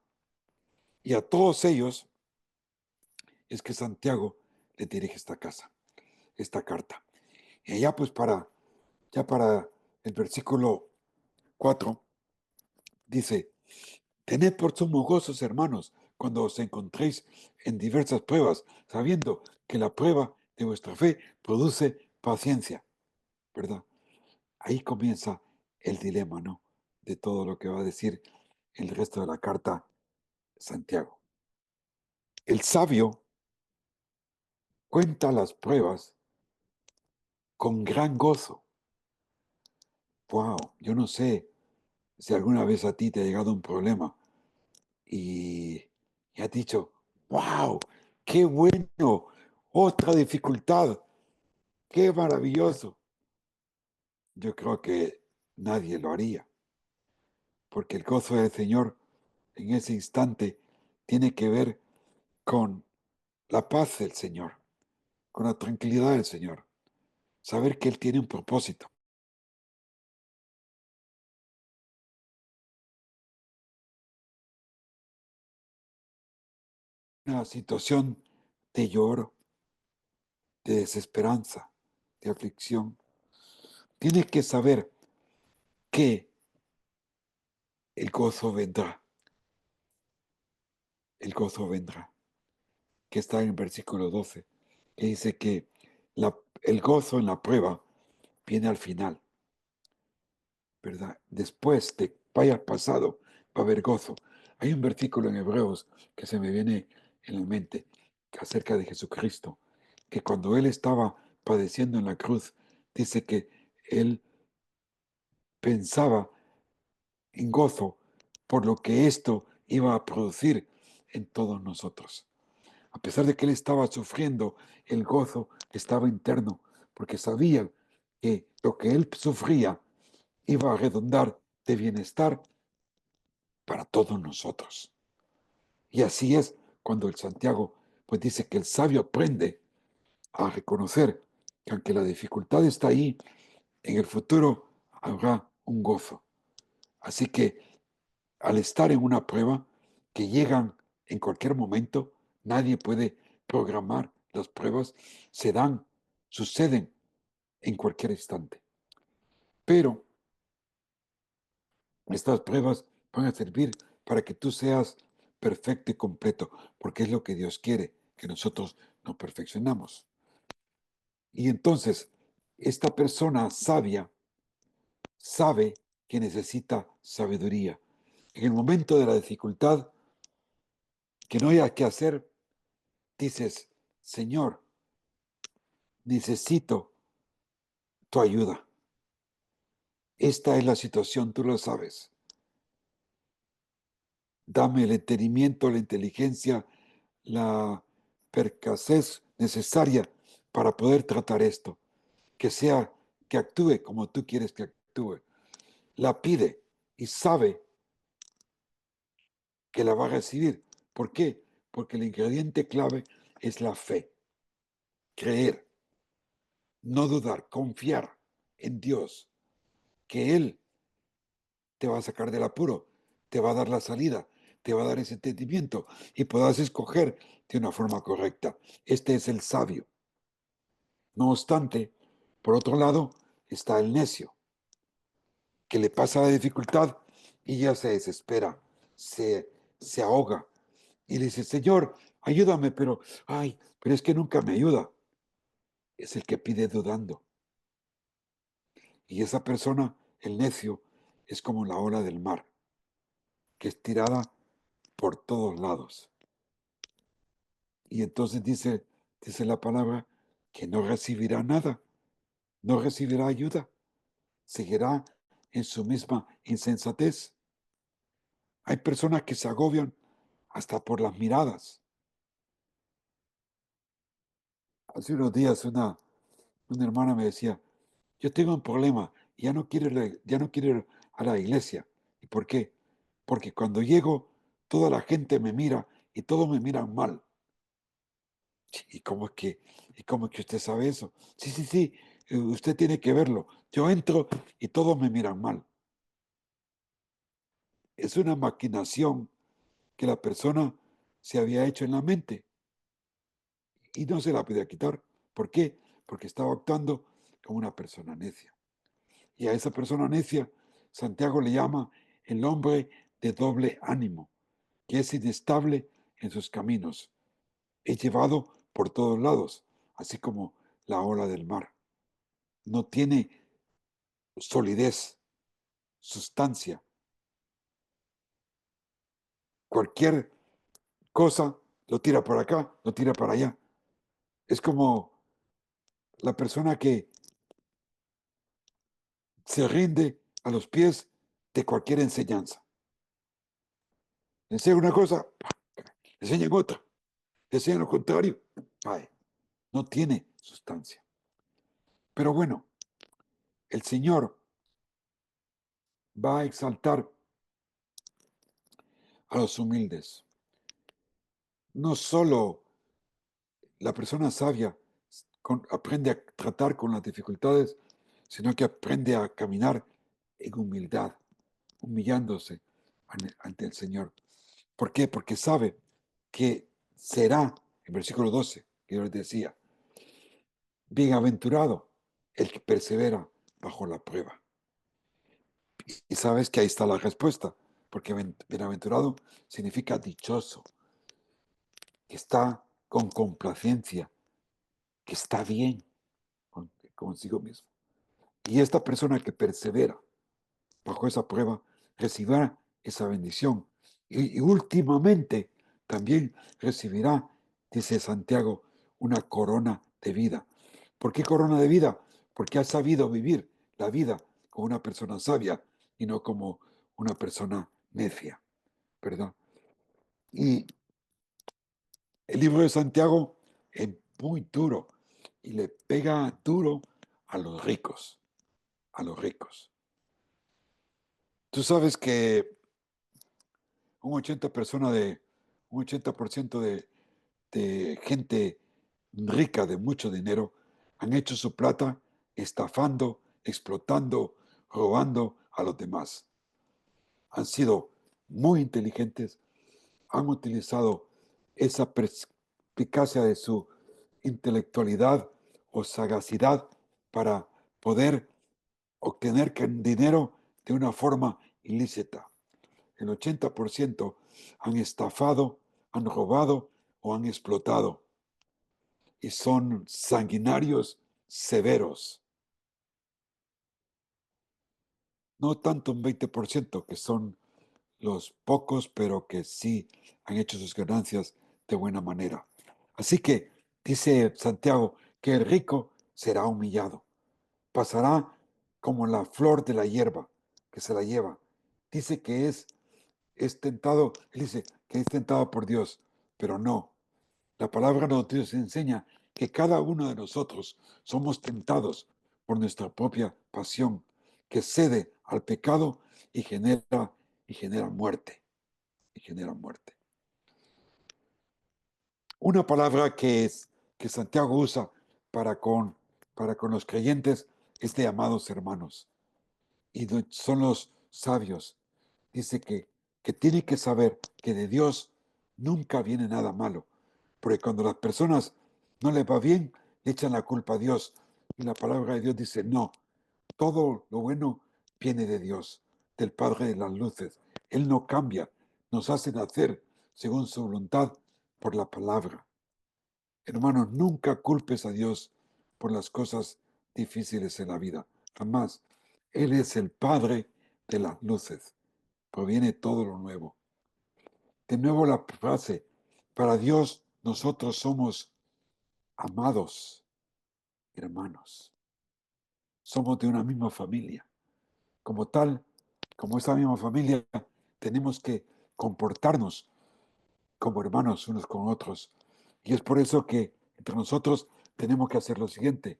Speaker 2: Y a todos ellos es que Santiago le dirige esta carta. Y ya pues ya para el versículo 4 dice, tened por sumo gozos, hermanos, cuando os encontréis en diversas pruebas, sabiendo que la prueba de vuestra fe produce paciencia, ¿verdad? Ahí comienza el dilema, ¿no? De todo lo que va a decir el resto de la carta Santiago. El sabio cuenta las pruebas con gran gozo. Wow, yo no sé si alguna vez a ti te ha llegado un problema y, y has dicho, wow, qué bueno, otra dificultad, qué maravilloso. Yo creo que nadie lo haría, porque el gozo del Señor en ese instante tiene que ver con la paz del Señor, con la tranquilidad del Señor, saber que Él tiene un propósito. Una situación de lloro, de desesperanza, de aflicción, tiene que saber que el gozo vendrá, el gozo vendrá, que está en el versículo 12, que dice que el gozo en la prueba viene al final, ¿verdad? Después de vaya pasado, va a haber gozo. Hay un versículo en Hebreos que se me viene en la mente acerca de Jesucristo, que cuando Él estaba padeciendo en la cruz, dice que Él pensaba en gozo por lo que esto iba a producir en todos nosotros. A pesar de que Él estaba sufriendo, el gozo estaba interno, porque sabía que lo que Él sufría iba a redundar de bienestar para todos nosotros. Y así es cuando el Santiago pues dice que el sabio aprende a reconocer que aunque la dificultad está ahí, en el futuro habrá un gozo. Así que al estar en una prueba que llegan en cualquier momento, nadie puede programar las pruebas, se dan, suceden en cualquier instante. Pero estas pruebas van a servir para que tú seas perfecto y completo, porque es lo que Dios quiere, que nosotros nos perfeccionamos. Y entonces, esta persona sabia sabe que necesita sabiduría. En el momento de la dificultad, que no haya qué hacer, dices, Señor, necesito tu ayuda. Esta es la situación, tú lo sabes. Dame el entendimiento, la inteligencia, la percacez necesaria para poder tratar esto. Que sea, que actúe como tú quieres que actúe. La pide y sabe que la va a recibir. ¿Por qué? Porque el ingrediente clave es la fe. Creer, no dudar, confiar en Dios, que Él te va a sacar del apuro, te va a dar la salida, te va a dar ese entendimiento y puedas escoger de una forma correcta. Este es el sabio. No obstante, por otro lado, está el necio, que le pasa la dificultad y ya se desespera, se, se ahoga y le dice, Señor, ayúdame, pero es que nunca me ayuda. Es el que pide dudando. Y esa persona, el necio, es como la ola del mar, que es tirada por todos lados. Y entonces dice la palabra que no recibirá nada, no recibirá ayuda, seguirá en su misma insensatez. Hay personas que se agobian hasta por las miradas. Hace unos días una hermana me decía, yo tengo un problema, ya no quiero ir a la iglesia. ¿Y por qué? Porque cuando llego, toda la gente me mira y todos me miran mal. ¿Y cómo es que usted sabe eso? Sí, sí, sí, usted tiene que verlo. Yo entro y todos me miran mal. Es una maquinación que la persona se había hecho en la mente y no se la podía quitar. ¿Por qué? Porque estaba actuando como una persona necia. Y a esa persona necia, Santiago le llama el hombre de doble ánimo, que es inestable en sus caminos, es llevado por todos lados, así como la ola del mar. No tiene solidez, sustancia. Cualquier cosa lo tira por acá, lo tira para allá. Es como la persona que se rinde a los pies de cualquier enseñanza. Le enseñan una cosa, le enseñan otra, le enseñan lo contrario. Ay, no tiene sustancia. Pero bueno, el Señor va a exaltar a los humildes. no solo la persona sabia aprende a tratar con las dificultades, sino que aprende a caminar en humildad, humillándose ante el Señor. ¿Por qué? Porque sabe que será, en versículo 12, que yo les decía, bienaventurado el que persevera bajo la prueba. Y sabes que ahí está la respuesta, porque bienaventurado significa dichoso, que está con complacencia, que está bien consigo mismo. Y esta persona que persevera bajo esa prueba recibirá esa bendición. Y últimamente también recibirá, dice Santiago, una corona de vida. ¿Por qué corona de vida? Porque ha sabido vivir la vida como una persona sabia y no como una persona necia, ¿verdad? Y el libro de Santiago es muy duro y le pega duro a los ricos, a los ricos. Tú sabes que un 80% de gente rica de mucho dinero han hecho su plata estafando, explotando, robando a los demás. Han sido muy inteligentes, han utilizado esa perspicacia de su intelectualidad o sagacidad para poder obtener dinero de una forma ilícita. El 80% han estafado, han robado o han explotado y son sanguinarios severos. No tanto un 20% que son los pocos, pero que sí han hecho sus ganancias de buena manera. Así que dice Santiago que el rico será humillado, pasará como la flor de la hierba que se la lleva. Dice que es tentado, él dice que es tentado por Dios, pero no. La palabra de Dios enseña que cada uno de nosotros somos tentados por nuestra propia pasión, que cede al pecado y genera muerte, y genera muerte. Una palabra que Santiago usa para con, para con los creyentes es de amados hermanos. Y son los sabios. Dice que tiene que saber que de Dios nunca viene nada malo, porque cuando las personas no les va bien, le echan la culpa a Dios. Y la palabra de Dios dice, no, todo lo bueno viene de Dios, del Padre de las luces. Él no cambia, nos hace nacer según su voluntad por la palabra. Hermano, nunca culpes a Dios por las cosas difíciles en la vida. Jamás. Él es el Padre de las luces. Proviene todo lo nuevo. De nuevo la frase, para Dios nosotros somos amados hermanos. Somos de una misma familia. Como tal, como esa misma familia, tenemos que comportarnos como hermanos unos con otros. Y es por eso que entre nosotros tenemos que hacer lo siguiente.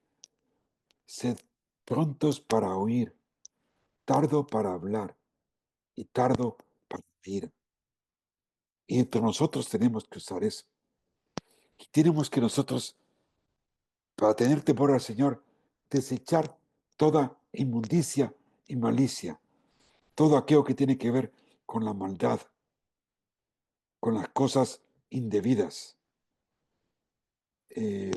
Speaker 2: Sed prontos para oír, tardo para hablar y tardo para oír. Y entre nosotros tenemos que usar eso. Y tenemos que nosotros, para tener temor al Señor, desechar toda inmundicia y malicia, todo aquello que tiene que ver con la maldad, con las cosas indebidas. Eh,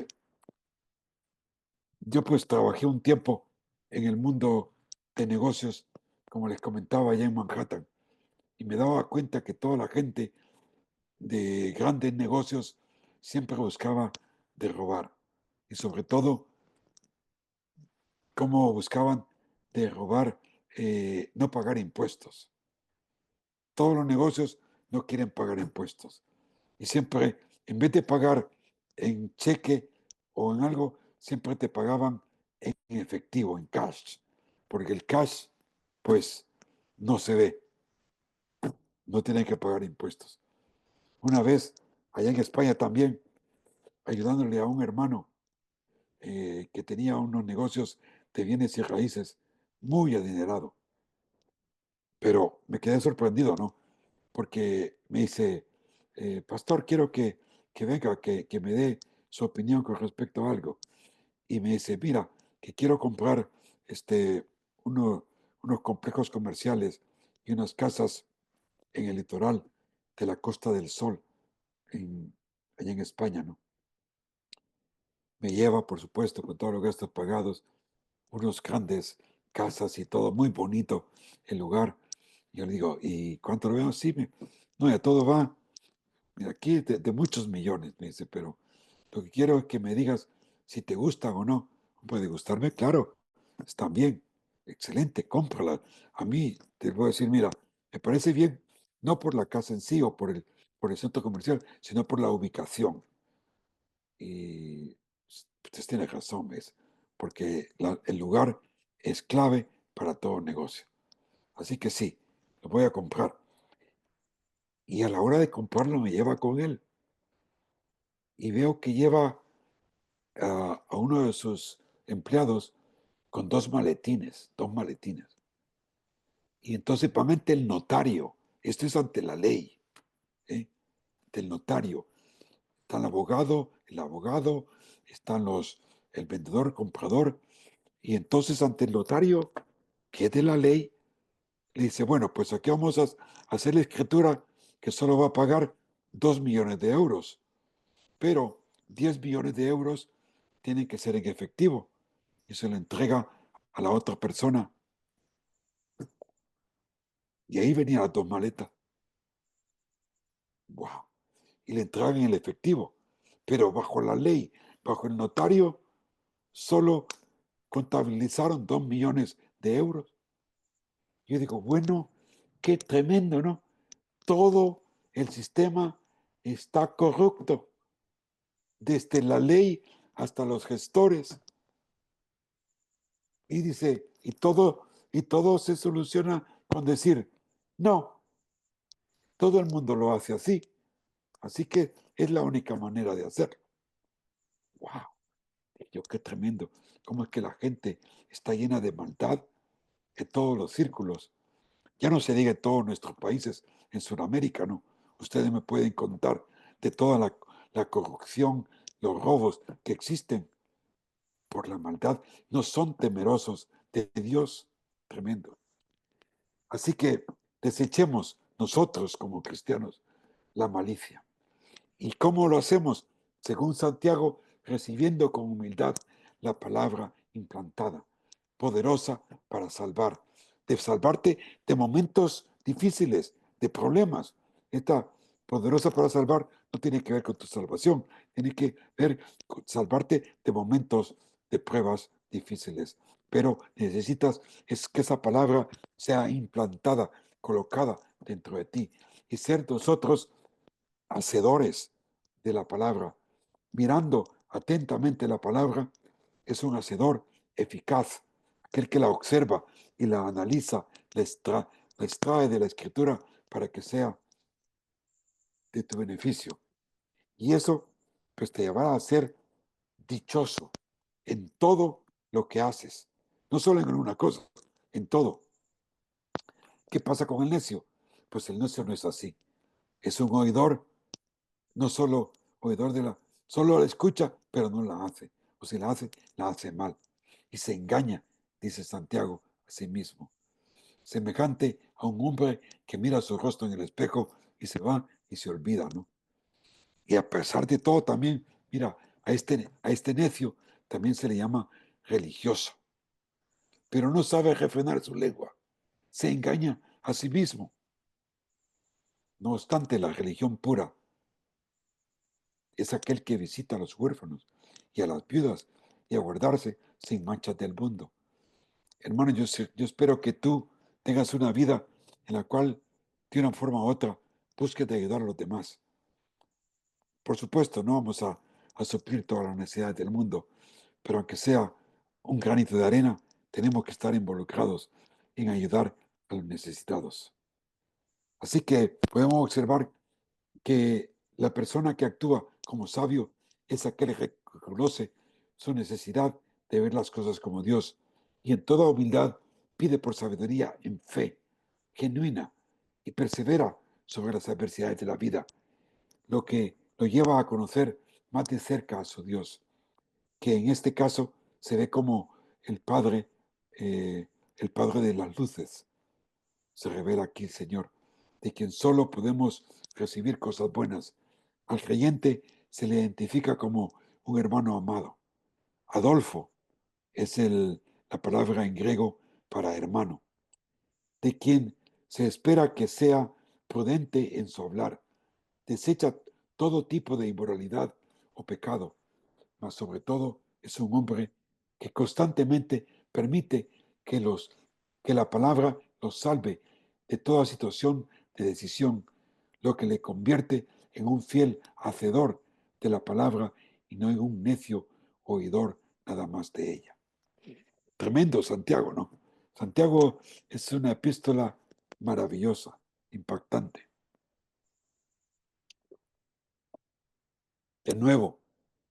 Speaker 2: yo pues trabajé un tiempo en el mundo de negocios, como les comentaba allá en Manhattan, y me daba cuenta que toda la gente de grandes negocios siempre buscaba de robar. Y sobre todo, cómo buscaban de robar, no pagar impuestos. Todos los negocios no quieren pagar impuestos. Y siempre, en vez de pagar en cheque o en algo, siempre te pagaban en efectivo, en cash. Porque el cash, pues, no se ve, no tienen que pagar impuestos. Una vez, allá en España también, ayudándole a un hermano que tenía unos negocios de bienes y raíces muy adinerado. Pero me quedé sorprendido, ¿no? Porque me dice, pastor, quiero que que venga, que me dé su opinión con respecto a algo. Y me dice, mira, que quiero comprar este, uno- unos complejos comerciales y unas casas en el litoral de la Costa del Sol, en, allá en España, ¿no? Me lleva, por supuesto, con todos los gastos pagados, unos grandes casas y todo, muy bonito el lugar. Yo le digo, ¿y cuánto lo veo? Sí, no, ya todo va, mira, aquí de muchos millones, me dice, pero lo que quiero es que me digas si te gustan o no. Puede gustarme, claro, están bien, excelente, cómprala. A mí te voy a decir, mira, me parece bien, no por la casa en sí o por el centro comercial, sino por la ubicación. Y usted tiene razón, ¿ves? Porque el lugar es clave para todo negocio. Así que sí, lo voy a comprar. Y a la hora de comprarlo me lleva con él y veo que lleva a uno de sus empleados con dos maletines. Y entonces van ante el notario. Esto es ante la ley, ¿eh? Ante el notario. Está el abogado, están el vendedor, el comprador. Y entonces ante el notario, que es de la ley, le dice, bueno, pues aquí vamos a hacer la escritura que solo va a pagar 2 millones de euros, pero 10 millones de euros tienen que ser en efectivo y se lo entrega a la otra persona. Y ahí venían las dos maletas. ¡Wow! Y le entregan en el efectivo. Pero bajo la ley, bajo el notario, solo contabilizaron 2 millones de euros. Yo digo, bueno, qué tremendo, ¿no? Todo el sistema está corrupto, desde la ley hasta los gestores. Y dice, y todo se soluciona con decir, no, todo el mundo lo hace así, así que es la única manera de hacerlo. ¡Wow! Yo qué tremendo. ¿Cómo es que la gente está llena de maldad en todos los círculos? Ya no se diga en todos nuestros países, en Sudamérica, ¿no? Ustedes me pueden contar de toda la corrupción, los robos que existen por la maldad. No son temerosos de Dios. Tremendo. Así que desechemos nosotros como cristianos la malicia. ¿Y cómo lo hacemos? Según Santiago, recibiendo con humildad la palabra implantada, poderosa para de salvarte de momentos difíciles, de problemas. Esta poderosa para salvar no tiene que ver con tu salvación, tiene que ver con salvarte de momentos de pruebas difíciles. Pero necesitas es que esa palabra sea implantada, colocada dentro de ti y ser nosotros hacedores de la palabra, mirando atentamente la palabra, es un hacedor eficaz, aquel que la observa y la analiza, la extrae de la escritura para que sea de tu beneficio. Y eso, pues te llevará a ser dichoso en todo lo que haces, no solo en una cosa, en todo. ¿Qué pasa con el necio? Pues el necio no es así, es un oidor, no solo oidor solo la escucha, pero no la hace. O si la hace mal. Y se engaña, dice Santiago, a sí mismo. Semejante a un hombre que mira su rostro en el espejo y se va y se olvida, ¿no? Y a pesar de todo también, mira, a este necio también se le llama religioso, pero no sabe refrenar su lengua. Se engaña a sí mismo. No obstante, la religión pura es aquel que visita a los huérfanos y a las viudas y a guardarse sin manchas del mundo. Hermano, yo espero que tú tengas una vida en la cual, de una forma u otra, busques de ayudar a los demás. Por supuesto, no vamos a suplir todas las necesidades del mundo, pero aunque sea un granito de arena, tenemos que estar involucrados en ayudar a los necesitados. Así que podemos observar que la persona que actúa como sabio es aquel que reconoce su necesidad de ver las cosas como Dios y en toda humildad pide por sabiduría en fe genuina y persevera sobre las adversidades de la vida, lo que lo lleva a conocer más de cerca a su Dios, que en este caso se ve como eh, el Padre de las luces. Se revela aquí el Señor, de quien solo podemos recibir cosas buenas. Al creyente se le identifica como un hermano amado. Adolfo es la palabra en griego para hermano, de quien se espera que sea prudente en su hablar, desecha todo tipo de inmoralidad o pecado, mas sobre todo es un hombre que constantemente permite que, que la palabra los salve de toda situación de decisión, lo que le convierte en un fiel hacedor de la palabra y no en un necio oidor nada más de ella. Tremendo Santiago, ¿no? Santiago es una epístola maravillosa, impactante. De nuevo,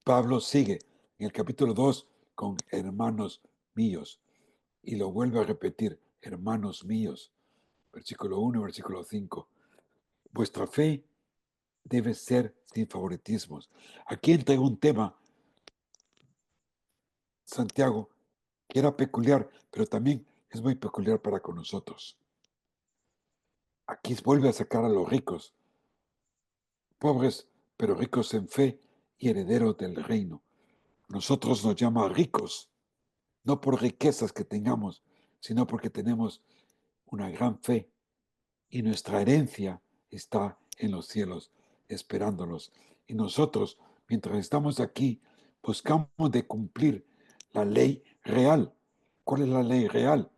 Speaker 2: Pablo sigue en el capítulo 2 con hermanos míos y lo vuelve a repetir, hermanos míos, versículo 1, versículo 5. Vuestra fe debe ser sin favoritismos. Aquí entra un tema, Santiago, que era peculiar, pero también es muy peculiar para con nosotros. Aquí vuelve a sacar a los ricos, pobres, pero ricos en fe y herederos del reino. Nosotros nos llama ricos, no por riquezas que tengamos, sino porque tenemos una gran fe y nuestra herencia está en los cielos esperándonos. Y nosotros, mientras estamos aquí, buscamos de cumplir la ley real. ¿Cuál es la ley real?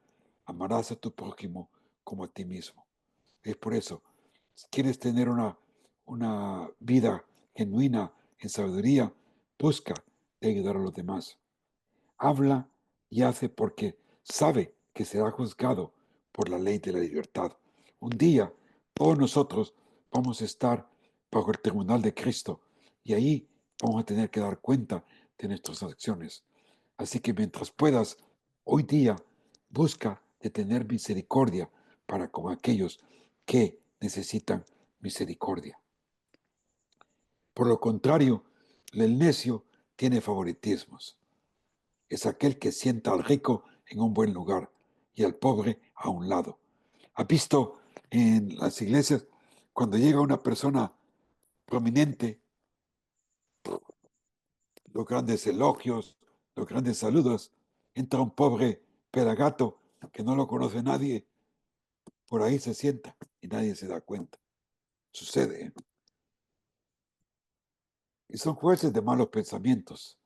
Speaker 2: Amarás a tu prójimo como a ti mismo. Es por eso, si quieres tener una vida genuina en sabiduría, busca de ayudar a los demás. Habla y hace porque sabe que será juzgado por la ley de la libertad. Un día todos nosotros vamos a estar bajo el tribunal de Cristo y ahí vamos a tener que dar cuenta de nuestras acciones. Así que mientras puedas, hoy día busca de tener misericordia para con aquellos que necesitan misericordia. Por lo contrario, el necio tiene favoritismos. Es aquel que sienta al rico en un buen lugar y al pobre a un lado. ¿Ha visto en las iglesias cuando llega una persona prominente, los grandes elogios, los grandes saludos, entra un pobre pelagato que no lo conoce nadie, por ahí se sienta y nadie se da cuenta? Sucede, ¿eh? Y son jueces de malos pensamientos.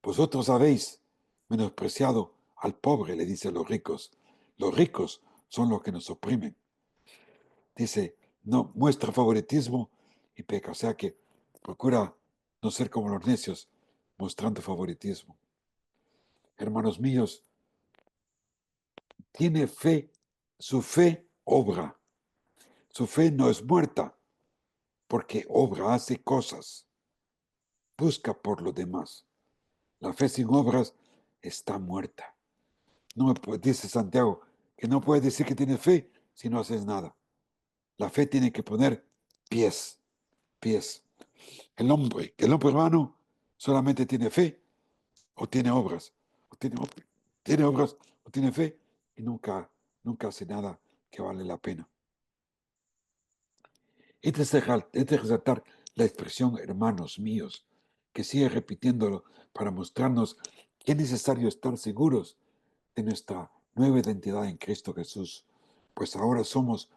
Speaker 2: Vosotros habéis menospreciado al pobre, le dice a los ricos. Los ricos son los que nos oprimen. Dice, no muestra favoritismo y peca. O sea que procura no ser como los necios, mostrando favoritismo. Hermanos míos, tiene fe, su fe obra. Su fe no es muerta, porque obra, hace cosas, busca por los demás. La fe sin obras está muerta. No me dice Santiago que no puedes decir que tienes fe si no haces nada. La fe tiene que poner pies, pies. El hombre hermano solamente tiene fe o tiene obras, o tiene obras o tiene fe y nunca hace nada que vale la pena. Es de resaltar la expresión hermanos míos, que sigue repitiéndolo para mostrarnos que es necesario estar seguros de nuestra nueva identidad en Cristo Jesús, pues ahora somos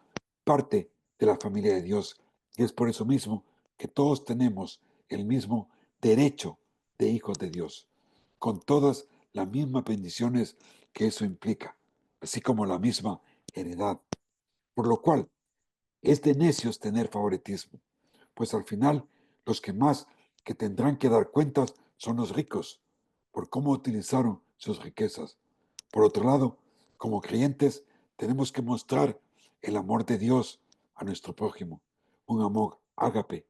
Speaker 2: parte de la familia de Dios y es por eso mismo que todos tenemos el mismo derecho de hijos de Dios, con todas las mismas bendiciones que eso implica, así como la misma heredad, por lo cual es de necios tener favoritismo, pues al final los que más que tendrán que dar cuentas son los ricos, por cómo utilizaron sus riquezas. Por otro lado, como creyentes tenemos que mostrar el amor de Dios a nuestro prójimo, un amor ágape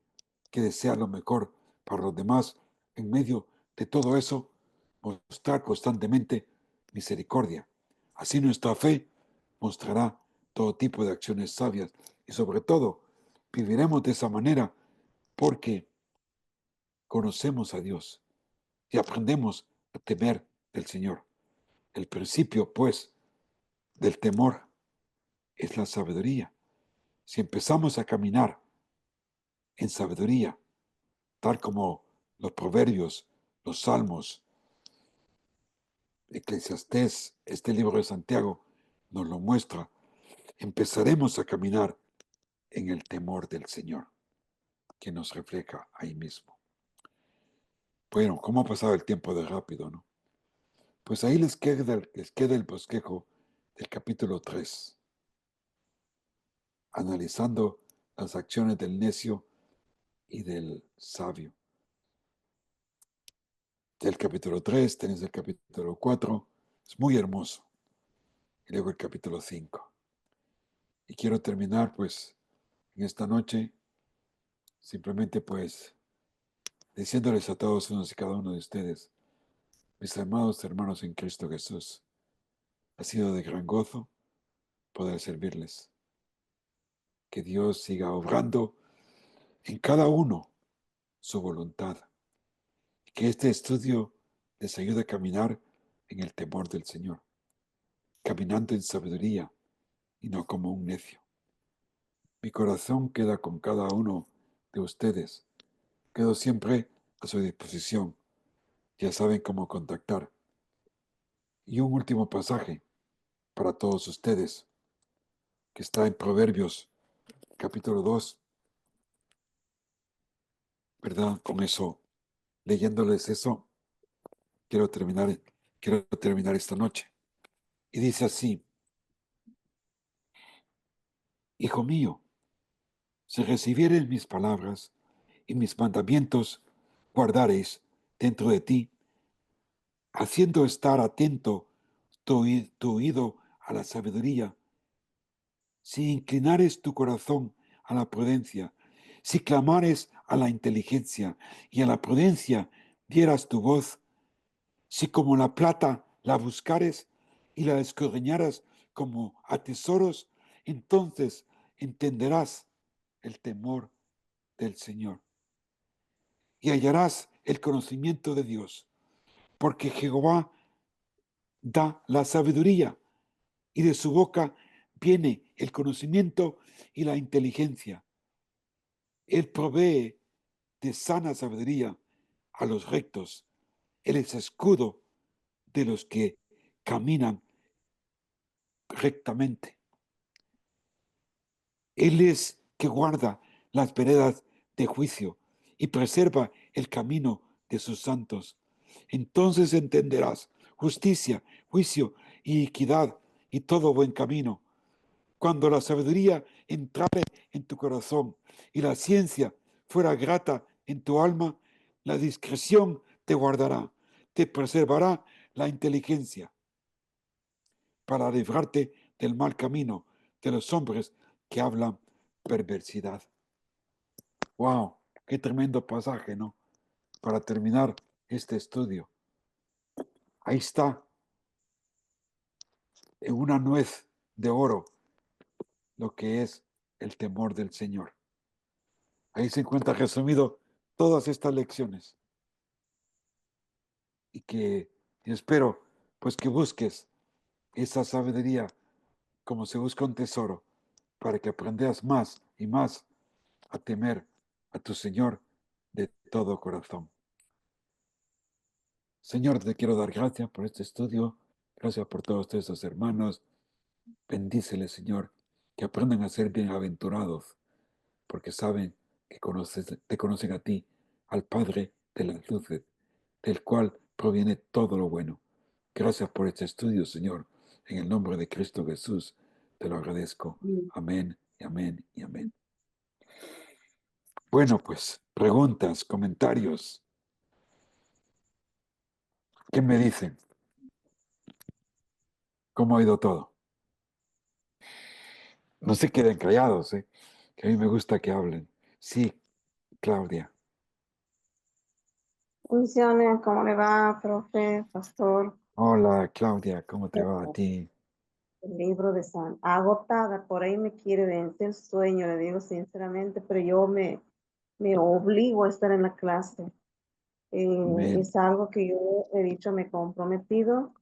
Speaker 2: que desea lo mejor para los demás. En medio de todo eso, mostrar constantemente misericordia. Así nuestra fe mostrará todo tipo de acciones sabias y sobre todo viviremos de esa manera porque conocemos a Dios y aprendemos a temer del Señor. El principio, pues, del temor es la sabiduría. Si empezamos a caminar en sabiduría, tal como los proverbios, los salmos, Eclesiastés, este libro de Santiago nos lo muestra, empezaremos a caminar en el temor del Señor, que nos refleja ahí mismo. Bueno, ¿cómo ha pasado el tiempo de rápido, no? Pues ahí les queda el bosquejo del capítulo 3, analizando las acciones del necio y del sabio. Del capítulo 3 tenés el capítulo 4, es muy hermoso. Y luego el capítulo 5. Y quiero terminar, pues, en esta noche, simplemente, pues, diciéndoles a todos unos y cada uno de ustedes, mis amados hermanos en Cristo Jesús, ha sido de gran gozo poder servirles. Que Dios siga obrando en cada uno su voluntad. Y que este estudio les ayude a caminar en el temor del Señor, caminando en sabiduría y no como un necio. Mi corazón queda con cada uno de ustedes. Quedo siempre a su disposición. Ya saben cómo contactar. Y un último pasaje para todos ustedes, que está en Proverbios capítulo 2, ¿verdad? Con eso, leyéndoles eso, quiero terminar esta noche. Y dice así: Hijo mío, si recibieres mis palabras y mis mandamientos guardareis dentro de ti, haciendo estar atento tu oído a la sabiduría, si inclinares tu corazón a la prudencia, si clamares a la inteligencia y a la prudencia dieras tu voz, si como la plata la buscares y la escudriñaras como a tesoros, entonces entenderás el temor del Señor y hallarás el conocimiento de Dios, porque Jehová da la sabiduría y de su boca viene el conocimiento y la inteligencia. Él provee de sana sabiduría a los rectos. Él es escudo de los que caminan rectamente. Él es que guarda las veredas de juicio y preserva el camino de sus santos. Entonces entenderás justicia, juicio y equidad y todo buen camino. Cuando la sabiduría entrare en tu corazón y la ciencia fuera grata en tu alma, la discreción te guardará, te preservará la inteligencia para librarte del mal camino de los hombres que hablan perversidad. ¡Wow! ¡Qué tremendo pasaje!, ¿no? Para terminar este estudio. Ahí está, en una nuez de oro, lo que es el temor del Señor. Ahí se encuentra resumido todas estas lecciones. Y que y espero, pues, que busques esa sabiduría como se busca un tesoro, para que aprendas más y más a temer a tu Señor de todo corazón. Señor, te quiero dar gracias por este estudio, gracias por todos estos hermanos. Bendíceles, Señor, que aprendan a ser bienaventurados, porque saben que te conocen a ti, al Padre de las luces, del cual proviene todo lo bueno. Gracias por este estudio, Señor. En el nombre de Cristo Jesús, te lo agradezco. Amén y amén y amén. Bueno, pues, preguntas, comentarios. ¿Qué me dicen? ¿Cómo ha ido todo? No se queden callados, ¿eh? Que a mí me gusta que hablen. Sí, Claudia.
Speaker 3: Bendiciones, ¿cómo le va, profe, pastor?
Speaker 2: Hola, Claudia, ¿cómo te va a ti?
Speaker 3: El libro de San, agotada, por ahí me quiere vencer el sueño, le digo sinceramente, pero yo me obligo a estar en la clase.
Speaker 2: Amén.
Speaker 3: Es algo que yo he dicho, me he comprometido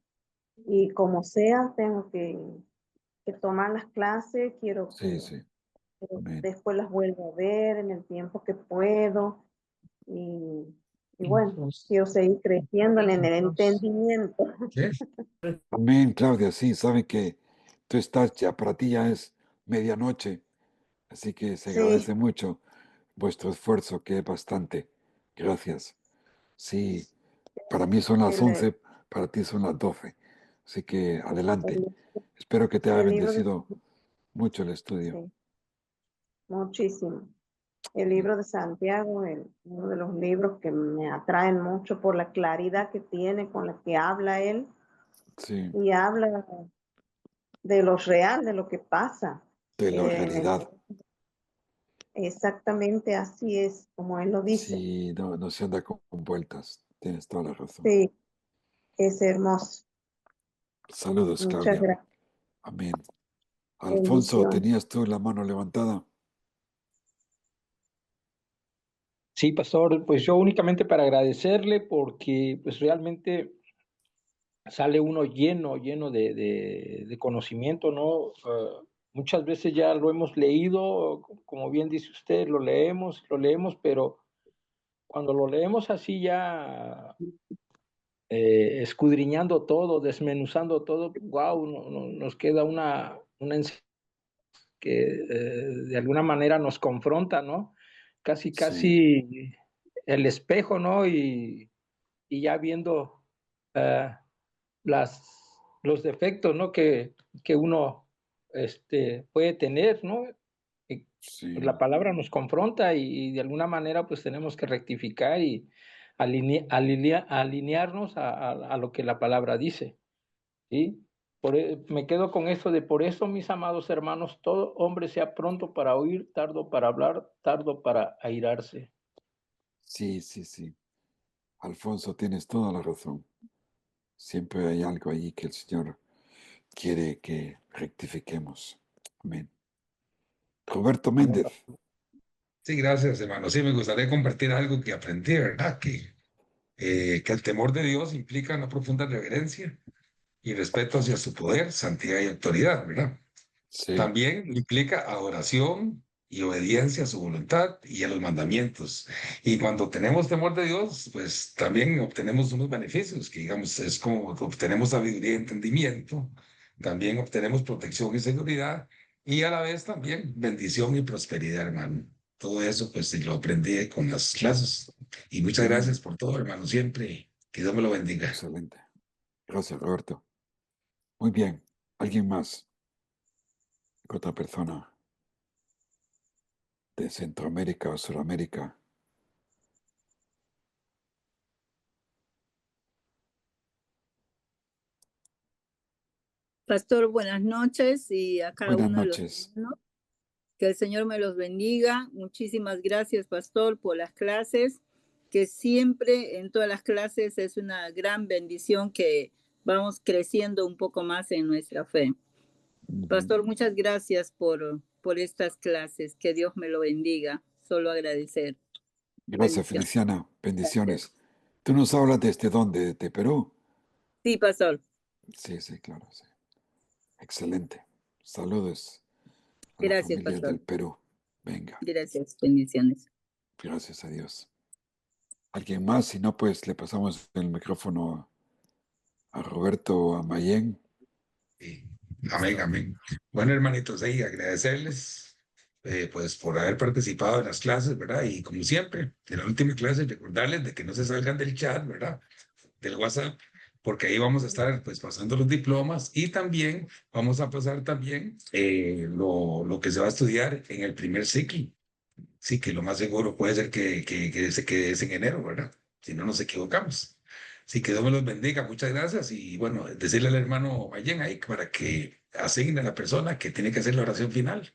Speaker 3: y como sea, tengo que tomar las clases, quiero
Speaker 2: Sí, sí.
Speaker 3: que
Speaker 2: Amén.
Speaker 3: después las vuelvo a ver en el tiempo que puedo y, y bueno, quiero seguir creciendo en el entendimiento.
Speaker 4: ¿Qué?
Speaker 2: Amén, Claudia. Sí, saben que tú estás ya, para ti ya es medianoche, así que se
Speaker 3: Sí,
Speaker 2: agradece mucho vuestro esfuerzo, que es bastante. Gracias. Sí, para mí son las
Speaker 3: el,
Speaker 2: 11, para ti son las 12. Así que adelante.
Speaker 3: el,
Speaker 2: Espero que te haya
Speaker 3: el libro de,
Speaker 2: bendecido mucho el estudio.
Speaker 3: sí, muchísimo. El
Speaker 2: Amén.
Speaker 3: libro de Santiago, uno de los libros que me atraen mucho por la claridad que tiene, con la que habla él,
Speaker 2: Sí,
Speaker 3: y habla de lo real, de lo que pasa.
Speaker 2: de la
Speaker 3: En el,
Speaker 2: realidad.
Speaker 3: exactamente así es, como él lo dice.
Speaker 2: Sí, no, no se anda con vueltas. Tienes toda la razón.
Speaker 3: Sí, es hermoso.
Speaker 2: Saludos,
Speaker 3: Muchas
Speaker 2: Claudia.
Speaker 3: gracias.
Speaker 2: Amén. Alfonso,
Speaker 3: Bendición.
Speaker 2: ¿tenías tú la mano levantada?
Speaker 1: Sí, pastor, pues yo únicamente para agradecerle porque pues realmente sale uno lleno de conocimiento, ¿no? Muchas veces ya lo hemos leído, como bien dice usted, lo leemos, pero cuando lo leemos así ya escudriñando todo, desmenuzando todo, wow, nos queda una que de alguna manera nos confronta, ¿no?
Speaker 2: Sí,
Speaker 1: Casi el espejo, ¿no? Y ya viendo uh, los defectos, ¿no? Que uno puede tener, ¿no? Y la
Speaker 2: sí,
Speaker 1: palabra nos confronta y de alguna manera pues tenemos que rectificar y alinearnos a lo que la palabra dice, ¿sí? Me quedo con esto de por eso, mis amados hermanos, todo hombre sea pronto para oír, tardo para hablar, tardo para airarse.
Speaker 2: sí, sí, sí. Alfonso, tienes toda la razón. Siempre hay algo ahí que el Señor quiere que rectifiquemos. Amén. Roberto
Speaker 1: Amén.
Speaker 2: Méndez.
Speaker 4: Sí, gracias, hermano. Sí, me gustaría compartir algo que aprendí, ¿verdad? Que el temor de Dios implica una profunda reverencia y respeto hacia su poder, santidad y autoridad, ¿verdad?
Speaker 2: Sí,
Speaker 4: También implica adoración y obediencia a su voluntad y a los mandamientos. Y cuando tenemos temor de Dios, pues también obtenemos unos beneficios, que digamos, es como obtenemos sabiduría y entendimiento, también obtenemos protección y seguridad, y a la vez también bendición y prosperidad, hermano. Todo eso, pues, lo aprendí con las clases. Y muchas
Speaker 2: sí,
Speaker 4: gracias por todo, hermano, siempre. Que Dios me lo bendiga.
Speaker 2: excelente. Gracias, Roberto. Muy bien. ¿Alguien más? ¿Otra persona de Centroamérica o Sudamérica?
Speaker 5: Pastor, buenas noches y a cada
Speaker 2: Buenas
Speaker 5: uno de los
Speaker 2: noches.
Speaker 5: hermanos. Que el Señor me los bendiga. Muchísimas gracias, Pastor, por las clases, que siempre en todas las clases es una gran bendición que vamos creciendo un poco más en nuestra fe.
Speaker 2: Ujú.
Speaker 5: Pastor, muchas gracias por estas clases. Que Dios me lo bendiga. Solo agradecer.
Speaker 2: Gracias,
Speaker 5: Bendiciones.
Speaker 2: Feliciana.
Speaker 5: Gracias.
Speaker 2: Bendiciones. ¿Tú nos hablas desde dónde? ¿De Perú?
Speaker 5: Sí, Pastor.
Speaker 2: Sí, sí, claro, sí. Excelente. Saludos a la
Speaker 5: Gracias,
Speaker 2: familia
Speaker 5: Pastor.
Speaker 2: del Perú. Venga,
Speaker 5: Gracias. Bendiciones.
Speaker 2: gracias a Dios. ¿Alguien más? Si no, pues le pasamos el micrófono a Roberto o a Mayen.
Speaker 4: Sí. Amén, amén. Bueno, hermanitos, ahí agradecerles pues por haber participado en las clases, ¿verdad? Y como siempre, en la última clase, recordarles de que no se salgan del chat, ¿verdad? Del WhatsApp, porque ahí vamos a estar pues pasando los diplomas y también vamos a pasar también lo que se va a estudiar en el primer ciclo. Sí, que lo más seguro puede ser que se quede en enero, ¿verdad? Si no nos equivocamos. Sí, que Dios me los bendiga, muchas gracias. Y bueno, decirle al hermano Mayen ahí para que asigne a la persona que tiene que hacer la oración final.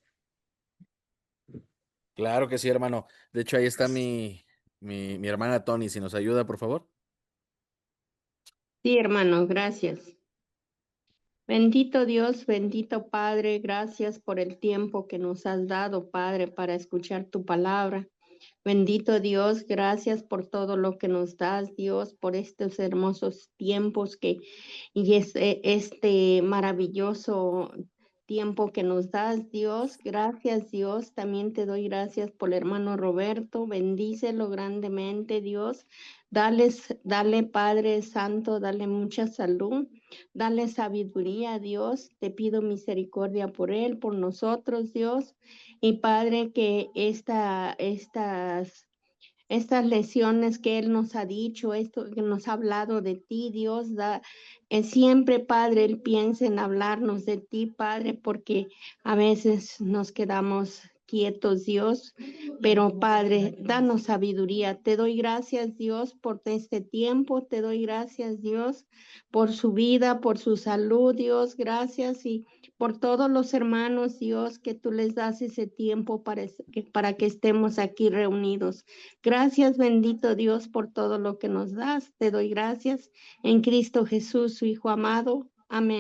Speaker 6: Claro que sí, hermano. De hecho, ahí está mi hermana Tony. Si nos ayuda, por favor.
Speaker 7: Sí, hermano, gracias. Bendito Dios, bendito Padre, gracias por el tiempo que nos has dado, Padre, para escuchar tu palabra. Bendito Dios, gracias por todo lo que nos das, Dios, por estos hermosos tiempos y este maravilloso tiempo que nos das, Dios. Gracias, Dios. También te doy gracias por el hermano Roberto. Bendícelo grandemente, Dios. Dale, Padre Santo, dale mucha salud. Dale sabiduría, Dios. Te pido misericordia por él, por nosotros, Dios. Y Padre, que estas lecciones que Él nos ha dicho, esto que nos ha hablado de ti, Dios, siempre, Padre, Él piensa en hablarnos de ti, Padre, porque a veces nos quedamos quietos, Dios, pero Padre, danos sabiduría. Te doy gracias, Dios, por este tiempo, te doy gracias, Dios, por su vida, por su salud, Dios, gracias, y por todos los hermanos, Dios, que tú les das ese tiempo para que estemos aquí reunidos. Gracias, bendito Dios, por todo lo que nos das. Te doy gracias en Cristo Jesús, su Hijo amado. Amén.